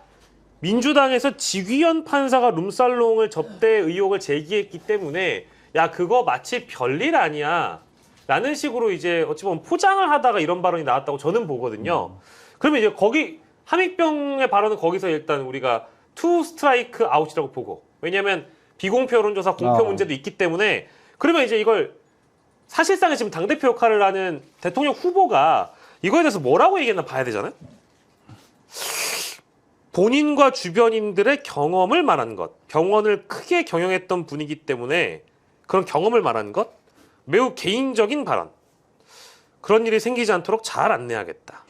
민주당에서 지귀현 판사가 룸살롱을 접대 의혹을 제기했기 때문에 야 그거 마치 별일 아니야 라는 식으로 이제 어찌 보면 포장을 하다가 이런 발언이 나왔다고 저는 보거든요. 그러면 이제 거기 함익병의 발언은 거기서 일단 우리가 투 스트라이크 아웃이라고 보고 왜냐하면 비공표 여론조사 공표 문제도 있기 때문에 그러면 이제 이걸 사실상에 지금 당대표 역할을 하는 대통령 후보가 이거에 대해서 뭐라고 얘기했나 봐야 되잖아요. 본인과 주변인들의 경험을 말한 것, 병원을 크게 경영했던 분이기 때문에 그런 경험을 말한 것, 매우 개인적인 발언. 그런 일이 생기지 않도록 잘 안내하겠다.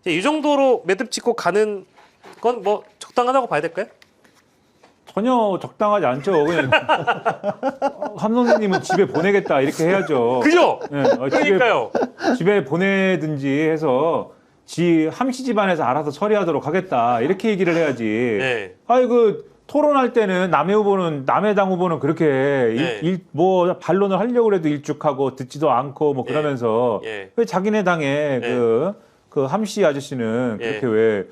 이 정도로 매듭 짓고 가는 건 뭐 적당하다고 봐야 될까요? 전혀 적당하지 않죠. 그냥 함 선생님은 집에 보내겠다 이렇게 해야죠. 그죠? 네, 그러니까요. 집에 보내든지 해서 함씨 집안에서 알아서 처리하도록 하겠다 이렇게 얘기를 해야지. 네. 아이 그 토론할 때는 남의 당 후보는 그렇게 네. 뭐 반론을 하려고 해도 일축하고 듣지도 않고 뭐 그러면서 예. 왜 자기네 당에 그 함씨 아저씨는 예. 그렇게 왜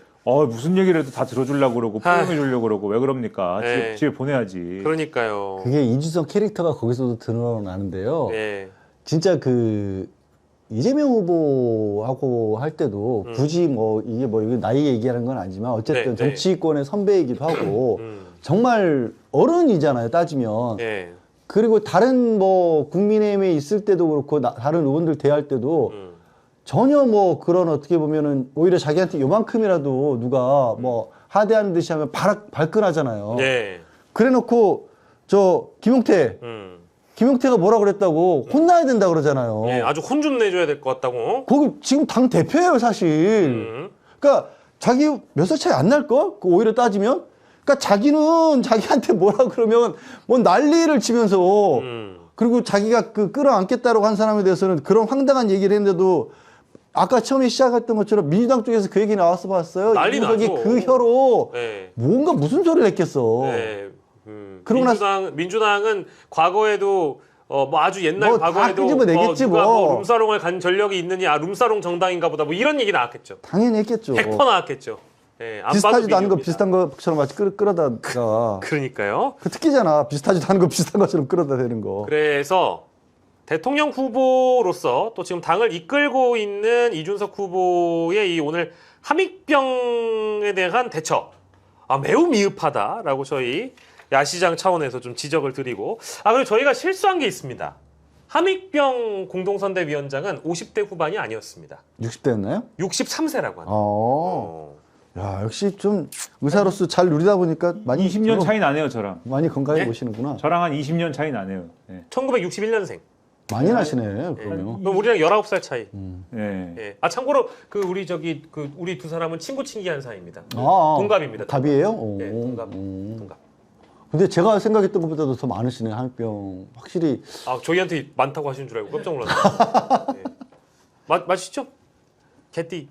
무슨 얘기를 해도 다 들어주려고 그러고 포용해 주려고 그러고 왜 그럽니까? 예. 집에 보내야지. 그러니까요. 그게 이준석 캐릭터가 거기서도 드러나는데요. 예. 진짜 그 이재명 후보하고 할 때도 굳이 뭐 이게 나이 얘기하는 건 아니지만 어쨌든 네, 정치권의 선배이기도 하고 정말 어른이잖아요 따지면. 예. 그리고 다른 뭐 국민의힘에 있을 때도 그렇고 다른 의원들 대할 때도 전혀 뭐 그런 어떻게 보면은 오히려 자기한테 요만큼이라도 누가 뭐 하대하는 듯이 하면 발끈하잖아요. 예. 그래놓고 저 김용태가 뭐라 그랬다고 혼나야 된다 그러잖아요. 예. 아주 혼 좀 내줘야 될 것 같다고. 거기 지금 당 대표예요 사실. 그러니까 자기 몇 살 차이 안 날걸? 오히려 따지면. 그러니까 자기는 자기한테 뭐라 그러면 뭐 난리를 치면서 그리고 자기가 그 끌어안겠다고 한 사람에 대해서는 그런 황당한 얘기를 했는데도 아까 처음에 시작했던 것처럼 민주당 쪽에서 그 얘기 나와서 봤어요. 난리 이준석이 나죠. 그 혀로 예. 뭔가 무슨 소리를 했겠어. 네. 그러고 민주당은 과거에도 뭐 아주 옛날 뭐다 과거에도 끄집어내겠지 누가 뭐. 룸사롱을 간 전력이 있느냐, 룸사롱 정당인가 보다 뭐 이런 얘기 나왔겠죠. 당연히 했겠죠. 100% 나왔겠죠. 예, 안 봐도 비슷하지도 않은 거 미디어입니다. 비슷한 것처럼 마치 끌어다가 그러니까요. 그 특기잖아. 비슷하지도 않은 거 비슷한 것처럼 끌어다 대는 거. 그래서 대통령 후보로서 또 지금 당을 이끌고 있는 이준석 후보의 이 오늘 함익병에 대한 대처 매우 미흡하다라고 저희 야시장 차원에서 좀 지적을 드리고 그리고 저희가 실수한 게 있습니다. 함익병 공동선대위원장은 50대 후반이 아니었습니다. 60대였나요? 63세라고 합니다. 야, 역시 좀 의사로서 잘 누리다 보니까 많이 20년 차이 나네요, 저랑. 많이 건강해 예? 보시는구나. 저랑 한 20년 차이 나네요. 네. 1961년생. 많이 나시네 그러면. 그럼 우리랑 19살 차이. 예. 예. 아 참고로 그 우리 두 사람은 친구 친기한 사이입니다. 아, 동갑입니다. 갑이에요? 네, 오. 동갑. 근데 제가 생각했던 것보다도 더 많으시네 한병. 확실히 아 저희한테 많다고 하시는 줄 알고 깜짝 놀랐네. 예. 맞으시죠? 개띠.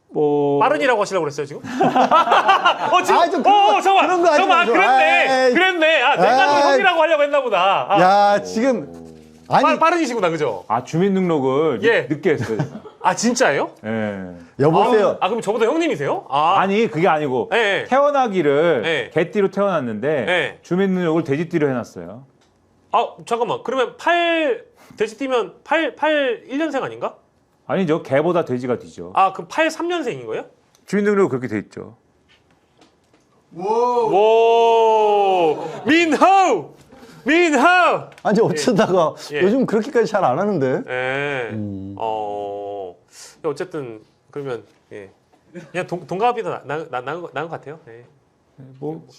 뭐 빠른이라고 하시려고 그랬어요 지금? 지금? 좀 그런 잠깐만. 거 하지 잠깐만. 마세요. 에이. 그랬네. 아 내가 너 형이라고 하려고 했나 보다. 아, 야 지금 아니 빠른이시구나 그죠? 아 주민등록을 예. 늦게 했어요. 아 진짜예요? 예. 여보세요. 아 그럼 저보다 형님이세요? 아, 아니 그게 아니고 예, 예. 태어나기를 예. 개띠로 태어났는데 예. 주민등록을 돼지띠로 해놨어요. 아 잠깐만. 그러면 돼지 뛰면 1년생 아닌가? 아니죠. 개보다 돼지가 뒤죠. 아 그럼 3년생인 거예요? 주민등록 그렇게 돼 있죠. 오 민호. 아니 어쩌다가 예. 요즘 그렇게까지 잘 안 하는데. 예. 어쨌든 그러면 예. 그냥 동갑이 더 나은 것 같아요. 예.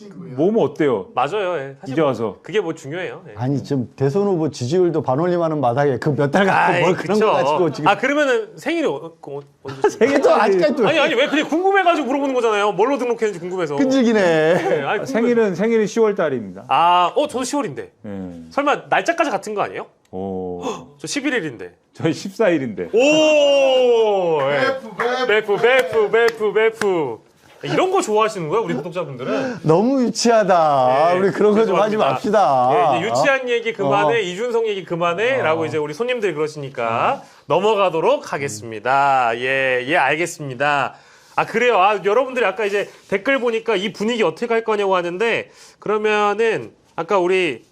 뭐면 어때요? 맞아요. 예. 사실 이제 와서. 그게 뭐 중요해요. 예. 아니 지금 대선 후보 지지율도 반올림하는 마당에 그 몇 달 갖고 뭘 그런 거 가지고 지금. 아 그러면은 생일이 언제? 생일도 아직까지도 아니 왜 그냥 궁금해가지고 물어보는 거잖아요. 뭘로 등록했는지 궁금해서. 끈질기네. 예, 아니, 생일은 10월 달입니다. 저도 10월인데. 예. 설마 날짜까지 같은 거 아니에요? 오. 저 11일인데. 저희 14일인데. 오! 베프. 이런 거 좋아하시는 거야, 우리 구독자분들은? 너무 유치하다. 예, 우리 그런 거 좀 하지 죄송합니다. 맙시다. 예, 이제 유치한 얘기 그만해, 이준석 얘기 그만해, 라고 이제 우리 손님들이 그러시니까 넘어가도록 하겠습니다. 예, 알겠습니다. 아, 그래요. 아, 여러분들이 아까 이제 댓글 보니까 이 분위기 어떻게 갈 거냐고 하는데, 그러면은, 아까 우리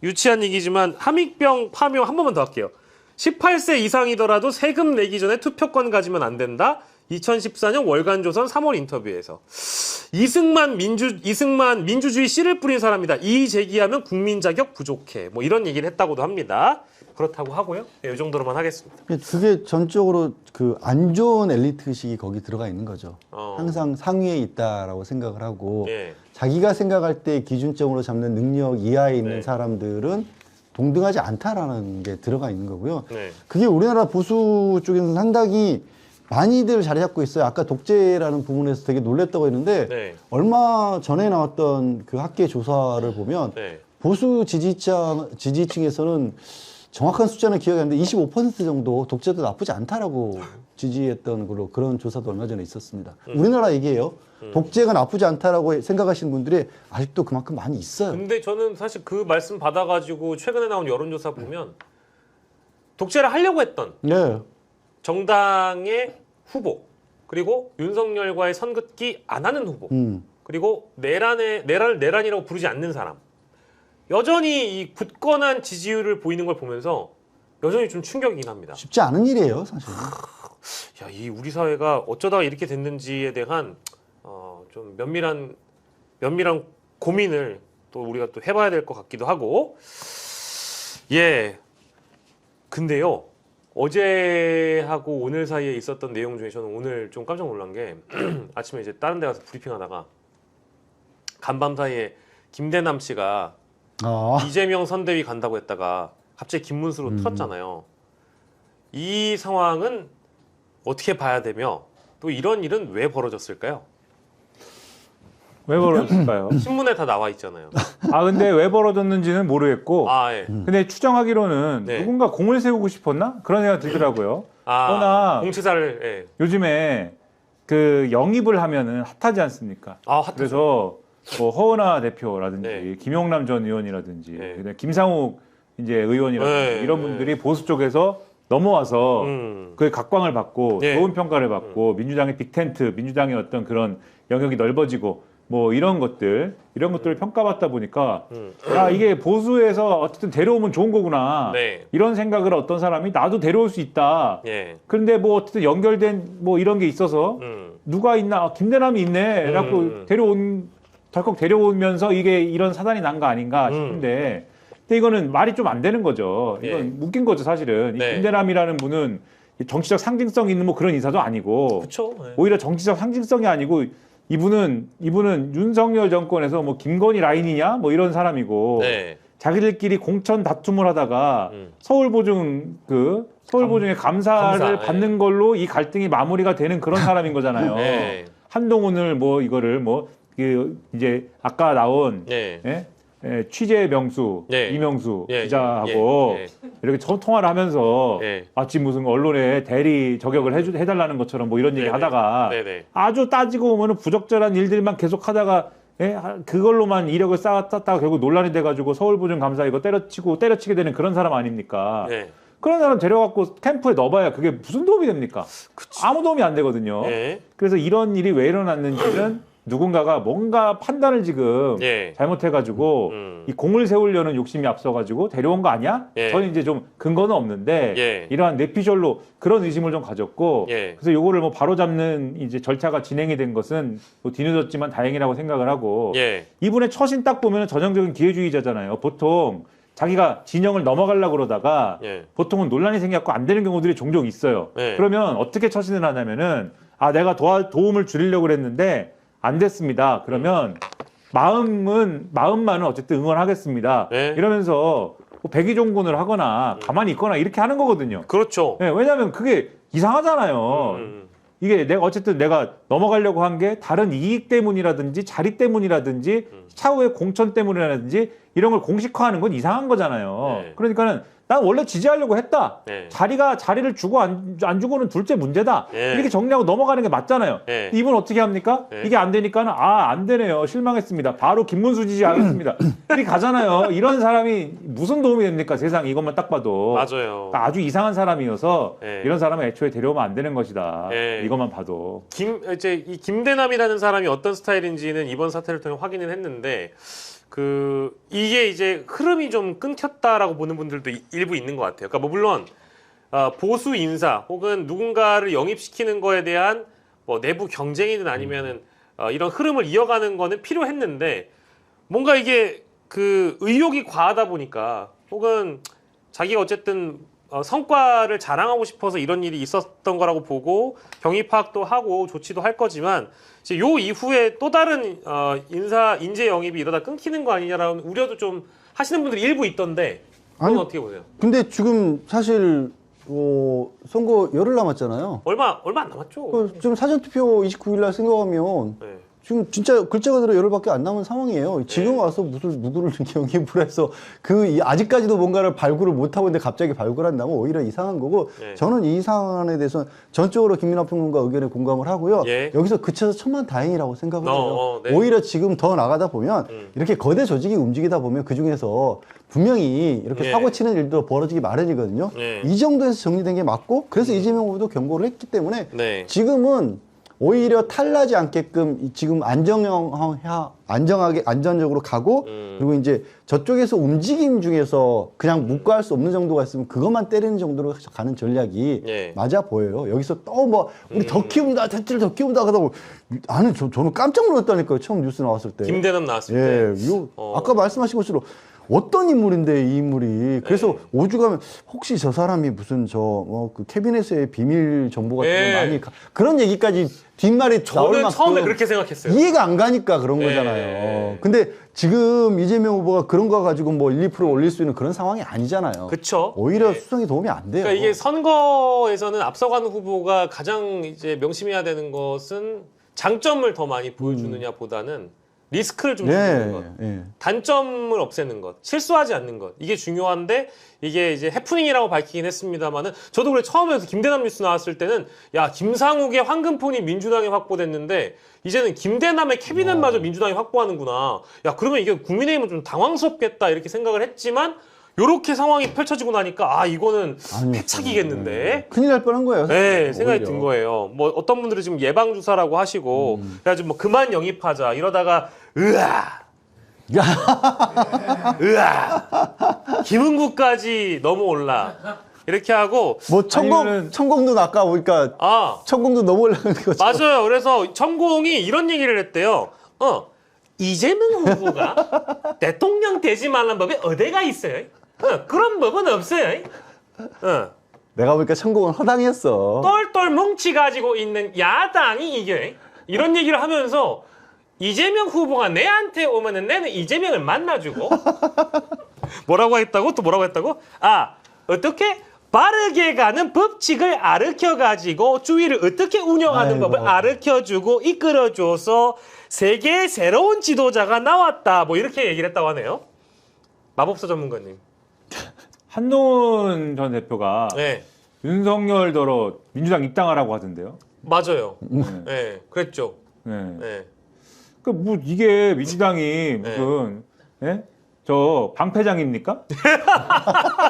유치한 얘기지만, 함익병 파묘 한 번만 더 할게요. 18세 이상이더라도 세금 내기 전에 투표권 가지면 안 된다? 2014년 월간조선 3월 인터뷰에서 이승만 민주주의 씨를 뿌린 사람이다. 이의 제기하면 국민 자격 부족해. 뭐 이런 얘기를 했다고도 합니다. 그렇다고 하고요. 네, 이 정도로만 하겠습니다. 그게 전적으로 그 안 좋은 엘리트 의식이 거기 들어가 있는 거죠. 어. 항상 상위에 있다라고 생각을 하고 예. 자기가 생각할 때 기준점으로 잡는 능력 이하에 있는 네. 사람들은 동등하지 않다라는 게 들어가 있는 거고요. 네. 그게 우리나라 보수 쪽에서는 상당히 많이들 자리 잡고 있어요. 아까 독재라는 부분에서 되게 놀랬다고 했는데 네. 얼마 전에 나왔던 그 학계 조사를 보면 네. 보수 지지층에서는 정확한 숫자는 기억이 안 나는데 25% 정도 독재도 나쁘지 않다라고 지지했던 걸로 그런 조사도 얼마 전에 있었습니다. 우리나라 얘기예요. 독재가 나쁘지 않다라고 생각하시는 분들이 아직도 그만큼 많이 있어요. 근데 저는 사실 그 말씀 받아가지고 최근에 나온 여론조사 보면 독재를 하려고 했던 네. 정당의 후보 그리고 윤석열과의 선긋기 안 하는 후보 그리고 내란이라고 부르지 않는 사람 여전히 이 굳건한 지지율을 보이는 걸 보면서 여전히 좀 충격이긴 합니다. 쉽지 않은 일이에요, 사실. 야, 이 우리 사회가 어쩌다가 이렇게 됐는지에 대한 좀 면밀한 고민을 또 우리가 또 해봐야 될 것 같기도 하고 예. 근데요. 어제하고 오늘 사이에 있었던 내용 중에 저는 오늘 좀 깜짝 놀란 게 아침에 이제 다른 데 가서 브리핑하다가 간밤 사이에 김대남 씨가 이재명 선대위 간다고 했다가 갑자기 김문수로 틀었잖아요. 이 상황은 어떻게 봐야 되며 또 이런 일은 왜 벌어졌을까요? 왜 벌어졌을까요? 신문에 다 나와 있잖아요. 아 근데 왜 벌어졌는지는 모르겠고 아, 예. 근데 추정하기로는 네. 누군가 공을 세우고 싶었나? 그런 생각이 들더라고요. 아, 허나 공치사를 예. 요즘에 그 영입을 하면은 핫하지 않습니까? 아, 핫하죠. 그래서 뭐 허은하 대표라든지 네. 김용남 전 의원이라든지 네. 그다음에 김상욱 이제 의원이라든지 네. 이런 분들이 보수 쪽에서 넘어와서 그 각광을 받고 네. 좋은 평가를 받고 민주당의 빅텐트, 민주당의 어떤 그런 영역이 넓어지고 뭐 이런 것들을 평가받다 보니까 야 이게 보수에서 어쨌든 데려오면 좋은 거구나 네. 이런 생각을 어떤 사람이 나도 데려올 수 있다. 예. 그런데 뭐 어쨌든 연결된 뭐 이런 게 있어서 누가 있나 김대남이 있네 라고 덜컥 데려오면서 이게 이런 사단이 난 거 아닌가 싶은데 근데 이거는 말이 좀 안 되는 거죠. 이건 예. 웃긴 거죠 사실은. 네. 이 김대남이라는 분은 정치적 상징성 있는 뭐 그런 인사도 아니고 그렇죠. 예. 오히려 정치적 상징성이 아니고 이분은 윤석열 정권에서 뭐 김건희 라인이냐 뭐 이런 사람이고 네. 자기들끼리 공천 다툼을 하다가 서울보증의 감사를 감사, 받는 걸로 이 갈등이 마무리가 되는 그런 사람인 거잖아요. 네. 한동훈을 뭐 이거를 이제 아까 나온 네. 취재 명수 네. 이명수 예, 기자하고 이렇게 통화를 하면서 예. 마치 무슨 언론에 대리 저격을 해달라는 것처럼 뭐 이런 얘기 하다가 네네. 아주 따지고 보면은 부적절한 일들만 계속 하다가 그걸로만 이력을 쌓았다가 결국 논란이 돼가지고 서울보증 감사 이거 때려치게 되는 그런 사람 아닙니까? 네. 그런 사람 데려갖고 캠프에 넣어봐야 그게 무슨 도움이 됩니까? 아무 도움이 안 되거든요. 네. 그래서 이런 일이 왜 일어났는지는 누군가가 뭔가 판단을 지금 예. 잘못해가지고 이 공을 세우려는 욕심이 앞서가지고 데려온 거 아니야? 예. 저는 이제 좀 근거는 없는데 예. 이러한 뇌피셜로 그런 의심을 좀 가졌고 예. 그래서 요거를 뭐 바로잡는 이제 절차가 진행이 된 것은 뭐 뒤늦었지만 다행이라고 생각을 하고 예. 이분의 처신 딱 보면 전형적인 기회주의자잖아요. 보통 자기가 진영을 넘어가려고 그러다가 예. 보통은 논란이 생겨갖고 안 되는 경우들이 종종 있어요. 예. 그러면 어떻게 처신을 하냐면은 내가 도움을 줄이려고 그랬는데 안 됐습니다. 그러면 마음만은 어쨌든 응원하겠습니다. 네. 이러면서 뭐 백의종군을 하거나 가만히 있거나 이렇게 하는 거거든요. 그렇죠. 네, 왜냐하면 그게 이상하잖아요. 이게 내가 넘어가려고 한 게 다른 이익 때문이라든지 자리 때문이라든지 차후에 공천 때문이라든지 이런 걸 공식화하는 건 이상한 거잖아요. 네. 그러니까는 난 원래 지지하려고 했다. 네. 자리를 주고 안 주고는 둘째 문제다. 네. 이렇게 정리하고 넘어가는 게 맞잖아요. 네. 이분 어떻게 합니까? 네. 이게 안 되니까는 안 되네요. 실망했습니다. 바로 김문수 지지하겠습니다. 이렇게 가잖아요. 이런 사람이 무슨 도움이 됩니까? 세상 이것만 딱 봐도. 맞아요. 그러니까 아주 이상한 사람이어서 네. 이런 사람을 애초에 데려오면 안 되는 것이다. 네. 이것만 봐도. 이제 이 김대남이라는 사람이 어떤 스타일인지는 이번 사태를 통해 확인을 했는데 이게 이제 흐름이 좀 끊겼다라고 보는 분들도 일부 있는 것 같아요. 그러니까 뭐 물론 보수 인사 혹은 누군가를 영입시키는 거에 대한 뭐 내부 경쟁이든 아니면은 이런 흐름을 이어가는 거는 필요했는데 뭔가 이게 의욕이 과하다 보니까 혹은 자기가 어쨌든 성과를 자랑하고 싶어서 이런 일이 있었던 거라고 보고 경위 파악도 하고 조치도 할 거지만 이제 요 이후에 또 다른 인재 영입이 이러다 끊기는 거 아니냐라는 우려도 좀 하시는 분들이 일부 있던데 그건 아니, 어떻게 보세요? 근데 지금 사실 선거 열흘 남았잖아요. 얼마 안 남았죠. 지금 사전투표 29일 날 생각하면 네. 지금 진짜 글자가 들어 열흘밖에 안 남은 상황이에요. 지금 와서 누구를 영입을 해서 아직까지도 뭔가를 발굴을 못 하고 있는데 갑자기 발굴한다면 오히려 이상한 거고 네. 저는 이 사안에 대해서는 전적으로 김민하 평론가 의견에 공감을 하고요. 예. 여기서 그쳐서 천만다행이라고 생각을 해요. 네. 오히려 지금 더 나가다 보면 이렇게 거대 조직이 움직이다 보면 그 중에서 분명히 이렇게 예. 사고 치는 일도 벌어지기 마련이거든요. 예. 이 정도에서 정리된 게 맞고 그래서 이재명 후보도 경고를 했기 때문에 네. 지금은 오히려 탈나지 않게끔 지금 안전적으로 가고 그리고 이제 저쪽에서 움직임 중에서 그냥 묵과할 수 없는 정도가 있으면 그것만 때리는 정도로 가는 전략이 예. 맞아 보여요. 여기서 또 뭐 우리 더 키운다, 대체를 더 키운다 하다가 저는 깜짝 놀랐다니까요. 처음 뉴스 나왔을 때. 김대남 나왔을 예, 때. 아까 말씀하신 것처럼 어떤 인물인데 이 인물이 그래서 오죽하면 혹시 저 사람이 무슨 그 캐비넷의 비밀 정보 같은 거 많이 그런 얘기까지 뒷말이 나올 저는 만큼 처음에 그렇게 생각했어요. 이해가 안 가니까 그런 거잖아요. 근데 지금 이재명 후보가 그런 거 가지고 뭐 1, 2% 올릴 수 있는 그런 상황이 아니잖아요. 그쵸. 오히려 수성이 도움이 안 돼요. 그러니까 이게 선거에서는 앞서가는 후보가 가장 이제 명심해야 되는 것은 장점을 더 많이 보여주느냐 보다는 리스크를 좀 줄이는 것, 단점을 없애는 것, 실수하지 않는 것 이게 중요한데 이게 이제 해프닝이라고 밝히긴 했습니다만은 저도 그래 처음에 김대남 뉴스 나왔을 때는 야 김상욱의 황금폰이 민주당에 확보됐는데 이제는 김대남의 캐비넷마저 민주당이 확보하는구나. 야 그러면 이게 국민의힘은 좀 당황스럽겠다 이렇게 생각을 했지만. 요렇게 상황이 펼쳐지고 나니까 이거는 패착이겠는데 큰일 날 뻔한 거예요. 네, 생각이 오히려. 든 거예요. 뭐 어떤 분들은 지금 예방 주사라고 하시고 그래가지고 뭐 그만 영입하자 이러다가 김은국까지 넘어올라 이렇게 하고 뭐 천공도 아까 보니까 천공도 넘어 올라가는 거죠. 맞아요. 그래서 천공이 이런 얘기를 했대요. 이재명 후보가 대통령 되지 말라는 법이 어디가 있어요? 그런 법은 없어요. 내가 보니까 천공은 허당이었어. 똘똘 뭉치가지고 있는 야당이 이게 이런 얘기를 하면서 이재명 후보가 내한테 오면은 내는 이재명을 만나주고 뭐라고 했다고? 또 뭐라고 했다고? 아, 어떻게? 바르게 가는 법칙을 가르쳐가지고 주위를 어떻게 운영하는 아이고. 법을 가르쳐주고 이끌어줘서 세계의 새로운 지도자가 나왔다. 뭐 이렇게 얘기를 했다고 하네요. 마법사 전문가님. 한동훈 전 대표가 네, 윤석열더러 민주당 입당하라고 하던데요. 맞아요. 네, 그랬죠. 네. 네. 그 뭐 이게 민주당이 무슨 예? 저 방패장입니까?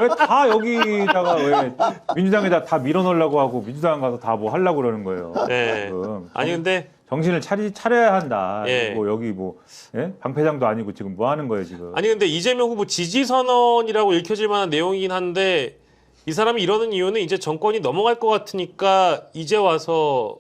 왜 다 여기다가 왜 민주당에다 다 밀어넣으려고 하고 민주당 가서 다 뭐 하려고 그러는 거예요. 네. 지금. 아니 근데 정신을 차려야 한다. 예. 뭐 여기 뭐 예? 방패장도 아니고 지금 뭐 하는 거예요 지금? 아니 근데 이재명 후보 지지 선언이라고 읽혀질 만한 내용이긴 한데 이 사람이 이러는 이유는 이제 정권이 넘어갈 것 같으니까 이제 와서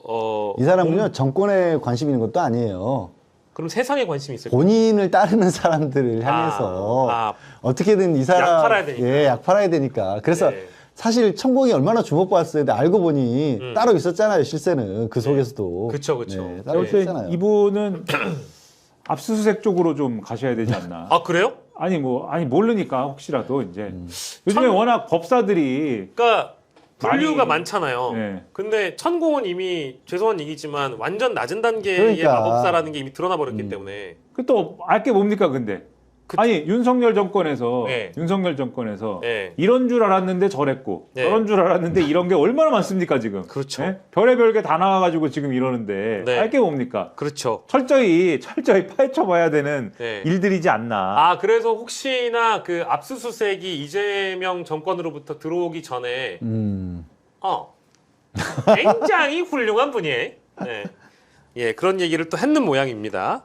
이 사람은요 정권에 관심 있는 것도 아니에요. 그럼 세상에 관심이 있을까요? 본인을 따르는 사람들을 향해서 어떻게든 이 사람 약 팔아야 되니까. 예, 약 팔아야 되니까. 그래서 네. 사실 천공이 얼마나 주목받았어요. 근데 알고 보니 따로 있었잖아요. 실세는 그 속에서도. 그쵸, 그쵸. 네, 따로 그래서 있었잖아요. 이분은 압수수색 쪽으로 좀 가셔야 되지 않나? 아 그래요? 아니 모르니까 혹시라도 이제 요즘에 워낙 법사들이 그러니까 분류가 많이- 많잖아요. 네. 근데 천공은 이미 죄송한 얘기지만 완전 낮은 단계의 그러니까. 마법사라는 게 이미 드러나 버렸기 때문에 그 또 알게 뭡니까 근데? 아니 윤석열 정권에서 네. 네. 이런 줄 알았는데 저랬고 네. 저런 줄 알았는데 이런 게 얼마나 많습니까 지금? 그렇죠. 예? 별의별 게 다 나와가지고 지금 이러는데 네. 알게 뭡니까? 그렇죠. 철저히 파헤쳐봐야 되는 네. 일들이지 않나? 아 그래서 혹시나 그 압수수색이 이재명 정권으로부터 들어오기 전에 굉장히 훌륭한 분이에요. 네. 예, 그런 얘기를 또 했는 모양입니다.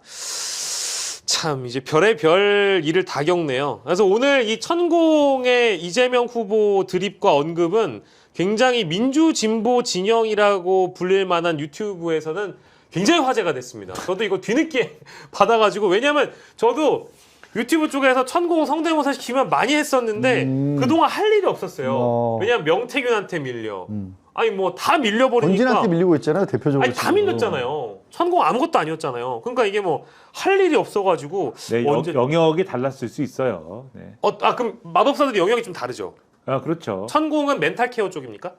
참 이제 별의별 일을 다 겪네요. 그래서 오늘 이 천공의 이재명 후보 드립과 언급은 굉장히 민주진보 진영이라고 불릴 만한 유튜브에서는 굉장히 화제가 됐습니다. 저도 이거 뒤늦게 받아가지고 왜냐면 저도 유튜브 쪽에서 천공 성대모사 시키면 많이 했었는데 그동안 할 일이 없었어요. 왜냐면 명태균한테 밀려. 아니 뭐 다 밀려버리니까. 권진한테 밀리고 있잖아요. 대표적으로. 아니 다 지금. 밀렸잖아요. 천공 아무것도 아니었잖아요. 그러니까 이게 뭐 할 일이 없어가지고 네, 언제 영역이 달랐을 수 있어요. 네. 그럼 마법사들이 영역이 좀 다르죠. 아 그렇죠. 천공은 멘탈 케어 쪽입니까?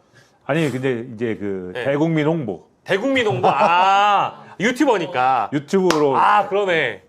아니 근데 이제 그 네. 대국민 홍보 대국민 홍보 유튜버니까 유튜브로 그러네.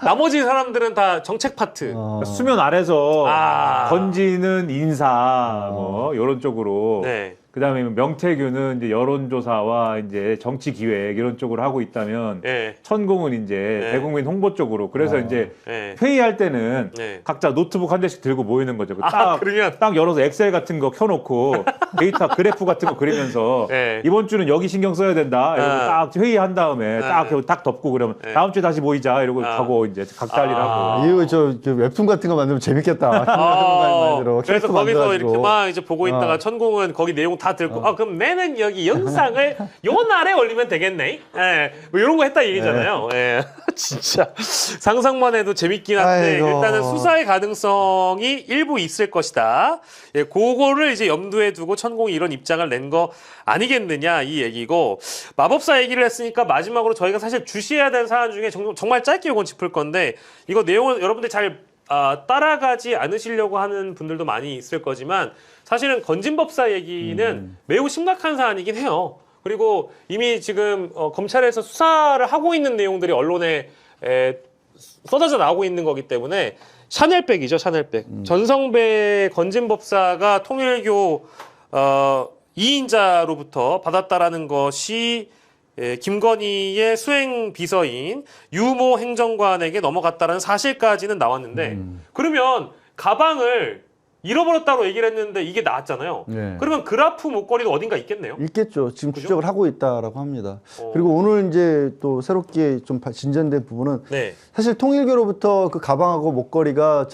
나머지 사람들은 다 정책 파트. 수면 아래서 아. 던지는 인사 뭐 이런 쪽으로 네. 그다음에 명태균은 이제 여론조사와 이제 정치 기획 이런 쪽으로 하고 있다면 네. 천공은 이제 대국민 홍보 쪽으로 그래서 이제 네. 회의할 때는 네. 각자 노트북 한 대씩 들고 모이는 거죠. 딱 그러면 열어서 엑셀 같은 거 켜놓고 데이터 그래프 같은 거 그리면서 네. 이번 주는 여기 신경 써야 된다. 이러고 딱 회의한 다음에 딱 덮고 그러면 다음 주에 다시 모이자 이러고 가고 이제 각자 할 일 하고. 이거 저 웹툰 같은 거 만들면 재밌겠다. 그래서 캐릭터 거기서 만들어가지고. 이렇게 막 이제 보고 있다가 천공은 거기 내용 다 듣고 그럼 내는 여기 영상을 요 날에 올리면 되겠네. 예. 뭐 이런 거 했다 얘기잖아요. 예. 진짜 상상만 해도 재밌긴 한데 아이고. 일단은 수사의 가능성이 일부 있을 것이다. 예, 그거를 이제 염두에 두고 천공이 이런 입장을 낸 거 아니겠느냐 이 얘기고 마법사 얘기를 했으니까 마지막으로 저희가 사실 주시해야 되는 사안 중에 정말 짧게 이건 짚을 건데 이거 내용을 여러분들 잘 따라가지 않으시려고 하는 분들도 많이 있을 거지만 사실은 건진법사 얘기는 매우 심각한 사안이긴 해요. 그리고 이미 지금 검찰에서 수사를 하고 있는 내용들이 언론에 쏟아져 나오고 있는 거기 때문에 샤넬백이죠, 샤넬백. 전성배 건진법사가 통일교 2인자로부터 받았다라는 것이 김건희의 수행 비서인 유모 행정관에게 넘어갔다는 사실까지는 나왔는데 그러면 가방을 잃어버렸다고 얘기를 했는데 이게 나왔잖아요. 네. 그러면 그라프 목걸이도 어딘가 있겠네요. 있겠죠. 지금 그죠? 추적을 하고 있다라고 합니다. 그리고 오늘 이제 또 새롭게 좀 진전된 부분은 네. 사실 통일교로부터 그 가방하고 목걸이가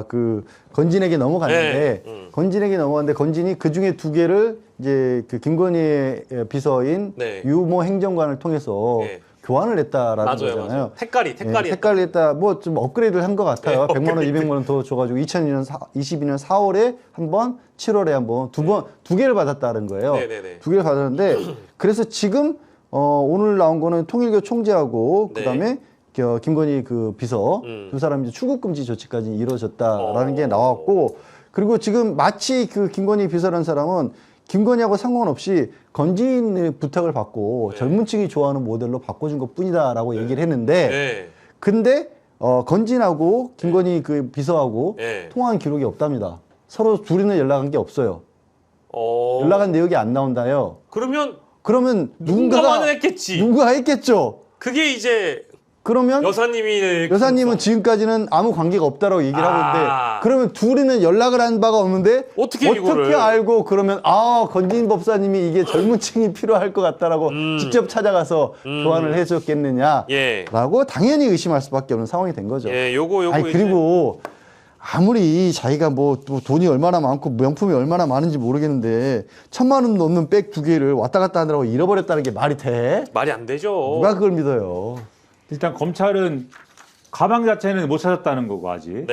그 건진에게 넘어갔는데 건진에게 넘어갔는데 건진이 그 중에 2개를 이제 그 김건희의 비서인 네. 유모 행정관을 통해서 네. 교환을 했다라는 맞아요, 거잖아요. 맞아요. 색깔이 색깔이 했다. 뭐 좀 업그레이드를 한 것 같아요. 네, 100만 원, 200만 원 더 줘가지고 22년 4월에 한 번, 7월에 한 번, 2개를 받았다는 거예요. 네네네. 2개를 받았는데 그래서 지금 오늘 나온 거는 통일교 총재하고 네. 그다음에 김건희 그 비서 두 사람이 이제 출국 금지 조치까지 이루어졌다라는 게 나왔고, 그리고 지금 마치 그 김건희 비서라는 사람은 김건희하고 상관없이 건진의 부탁을 받고 젊은 층이 좋아하는 모델로 바꿔준 것 뿐이다라고 얘기를 했는데, 근데 건진하고 김건희 그 비서하고 통화한 기록이 없답니다. 서로 둘이는 연락한 게 없어요. 연락한 내역이 안 나온다요. 그러면 누군가만 했겠지. 누군가 했겠죠. 그게 이제 그러면 여사님은 지금까지는 아무 관계가 없다라고 얘기를 하고 있는데, 그러면 둘이는 연락을 한 바가 없는데 어떻게 알고, 그러면 건진 법사님이 이게 젊은 층이 필요할 것 같다라고 직접 찾아가서 교환을 해줬겠느냐라고 당연히 의심할 수밖에 없는 상황이 된 거죠. 아니, 그리고 아무리 자기가 뭐 돈이 얼마나 많고 명품이 얼마나 많은지 모르겠는데 1,000만 원 넘는 백 2개를 왔다 갔다 하느라고 잃어버렸다는 게 말이 돼? 말이 안 되죠. 누가 그걸 믿어요? 일단 검찰은 가방 자체는 못 찾았다는 거고 아직.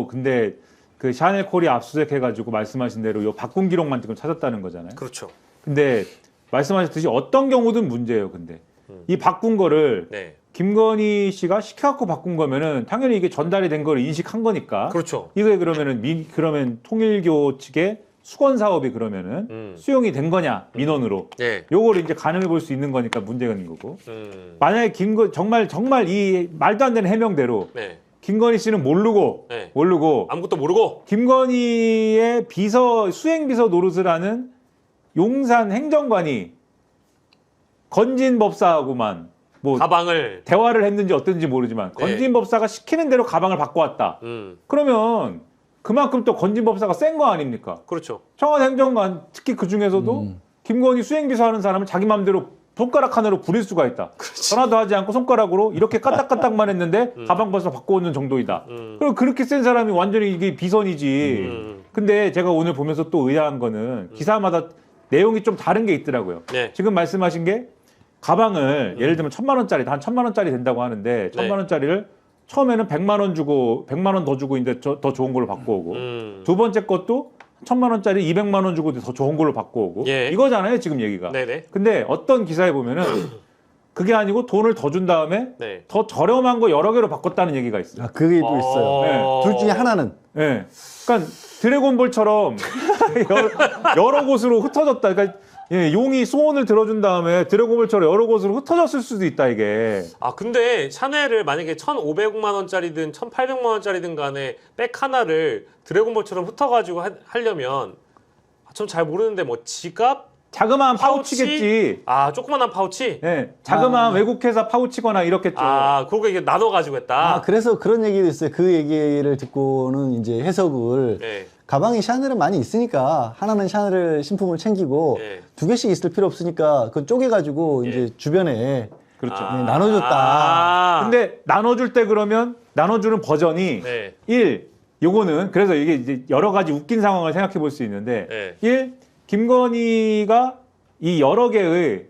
근데 그 샤넬 코리 압수수색해가지고 말씀하신 대로 요 바꾼 기록만 지금 찾았다는 거잖아요. 그렇죠. 근데 말씀하셨듯이 어떤 경우든 문제예요. 근데 이 바꾼 거를 김건희 씨가 시켜갖고 바꾼 거면은 당연히 이게 전달이 된 걸 인식한 거니까. 그렇죠. 이게 그러면 통일교 측의 수건 사업이 그러면은 수용이 된 거냐 민원으로. 요거를 이제 가늠해 볼 수 있는 거니까 문제가 있는 거고. 만약에 정말 이 말도 안 되는 해명대로 김건희 씨는 모르고 아무것도 모르고 김건희의 수행 비서 노릇을 하는 용산 행정관이 건진 법사하고만 뭐 가방을 대화를 했는지 어떤지 모르지만 건진 법사가 시키는 대로 가방을 바꿔왔다. 그러면 그만큼 또 건진 법사가 센 거 아닙니까? 그렇죠. 청와대 행정관 특히 그 중에서도 김건희 수행비서 하는 사람을 자기 마음대로 손가락 하나로 부릴 수가 있다. 전화도 하지 않고 손가락으로 이렇게 까딱까딱만 했는데 가방 벌써 바꿔오는 정도이다. 그리고 그렇게 센 사람이 완전히 이게 비선이지. 근데 제가 오늘 보면서 또 의아한 거는 기사마다 내용이 좀 다른 게 있더라고요. 지금 말씀하신 게 가방을 예를 들면 1,000만 원짜리 한 1,000만 원짜리 된다고 하는데 1,000만 원짜리를 처음에는 100만 원 주고 100만 원 더 주고 이제 더 좋은 걸로 바꿔오고 두 번째 것도 1,000만 원짜리 200만 원 주고 더 좋은 걸로 바꿔오고 이거잖아요 지금 얘기가. 근데 어떤 기사에 보면은 그게 아니고 돈을 더 준 다음에 더 저렴한 거 여러 개로 바꿨다는 얘기가 있어요. 그게 또 있어요. 둘 중에 하나는. 그러니까 드래곤볼처럼 여러 곳으로 흩어졌다. 그러니까 용이 소원을 들어준 다음에 드래곤볼처럼 여러 곳으로 흩어졌을 수도 있다 이게. 근데 샤넬을 만약에 1,500만 원짜리든 1,800만 원짜리든 간에 백 하나를 드래곤볼처럼 흩어가지고 하려면 좀 잘 모르는데 뭐 지갑? 자그마한 파우치겠지. 조그만한 파우치? 자그마한 외국 회사 파우치거나 이렇겠죠. 그러고 이게 나눠가지고 했다. 그래서 그런 얘기도 있어요. 그 얘기를 듣고는 이제 해석을 가방이 샤넬은 많이 있으니까 하나는 샤넬 신품을 챙기고 2개씩 있을 필요 없으니까 그거 쪼개가지고 이제 주변에 나눠줬다. 근데 나눠줄 때 그러면 나눠주는 버전이 요거는 그래서 이게 이제 여러 가지 웃긴 상황을 생각해 볼 수 있는데 김건희가 이 여러 개의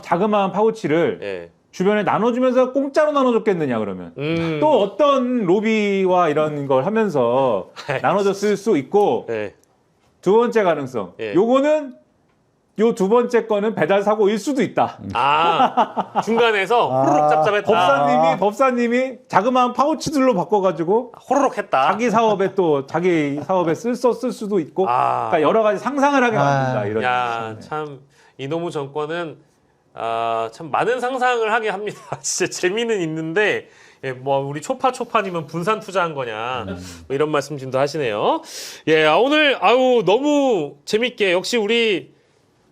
자그마한 파우치를 주변에 나눠주면서 공짜로 나눠줬겠느냐 그러면 또 어떤 로비와 이런 걸 하면서 나눠줬을 수 있고 두 번째 가능성 요거는 요 두 번째 거는 배달 사고일 수도 있다. 중간에서 호로록 짭짭했다. 법사님이 자그마한 파우치들로 바꿔가지고 호로록 했다. 자기 사업에 쓸 수도 있고, 그러니까 여러 가지 상상을 하게 만든다. 이런. 참 이놈의 정권은 참 많은 상상을 하게 합니다. 진짜 재미는 있는데. 뭐 우리 초파님은 분산 투자한 거냐 뭐 이런 말씀도 하시네요. 오늘 너무 재밌게 역시 우리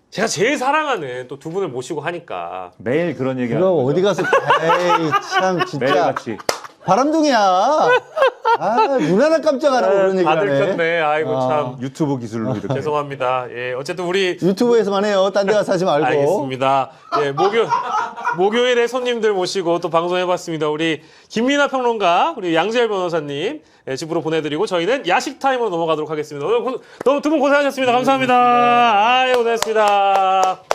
제가 제일 사랑하는 또 두 분을 모시고 하니까 매일 그런 얘기 그거 어디 가서 에이 참 진짜 매일 같이 바람둥이야. 눈 하나 깜짝 안 하고 그런 얘기 하네. 다들 켰네. 참 유튜브 기술로 이렇게. 죄송합니다. 어쨌든 우리 유튜브에서만 해요. 딴 데 가서 하지 말고. 알겠습니다. 목요일에 손님들 모시고 또 방송해봤습니다. 우리 김민하 평론가, 우리 양지열 변호사님 집으로 보내드리고 저희는 야식 타임으로 넘어가도록 하겠습니다. 오늘 두 분 고생하셨습니다. 감사합니다. 고생하셨습니다.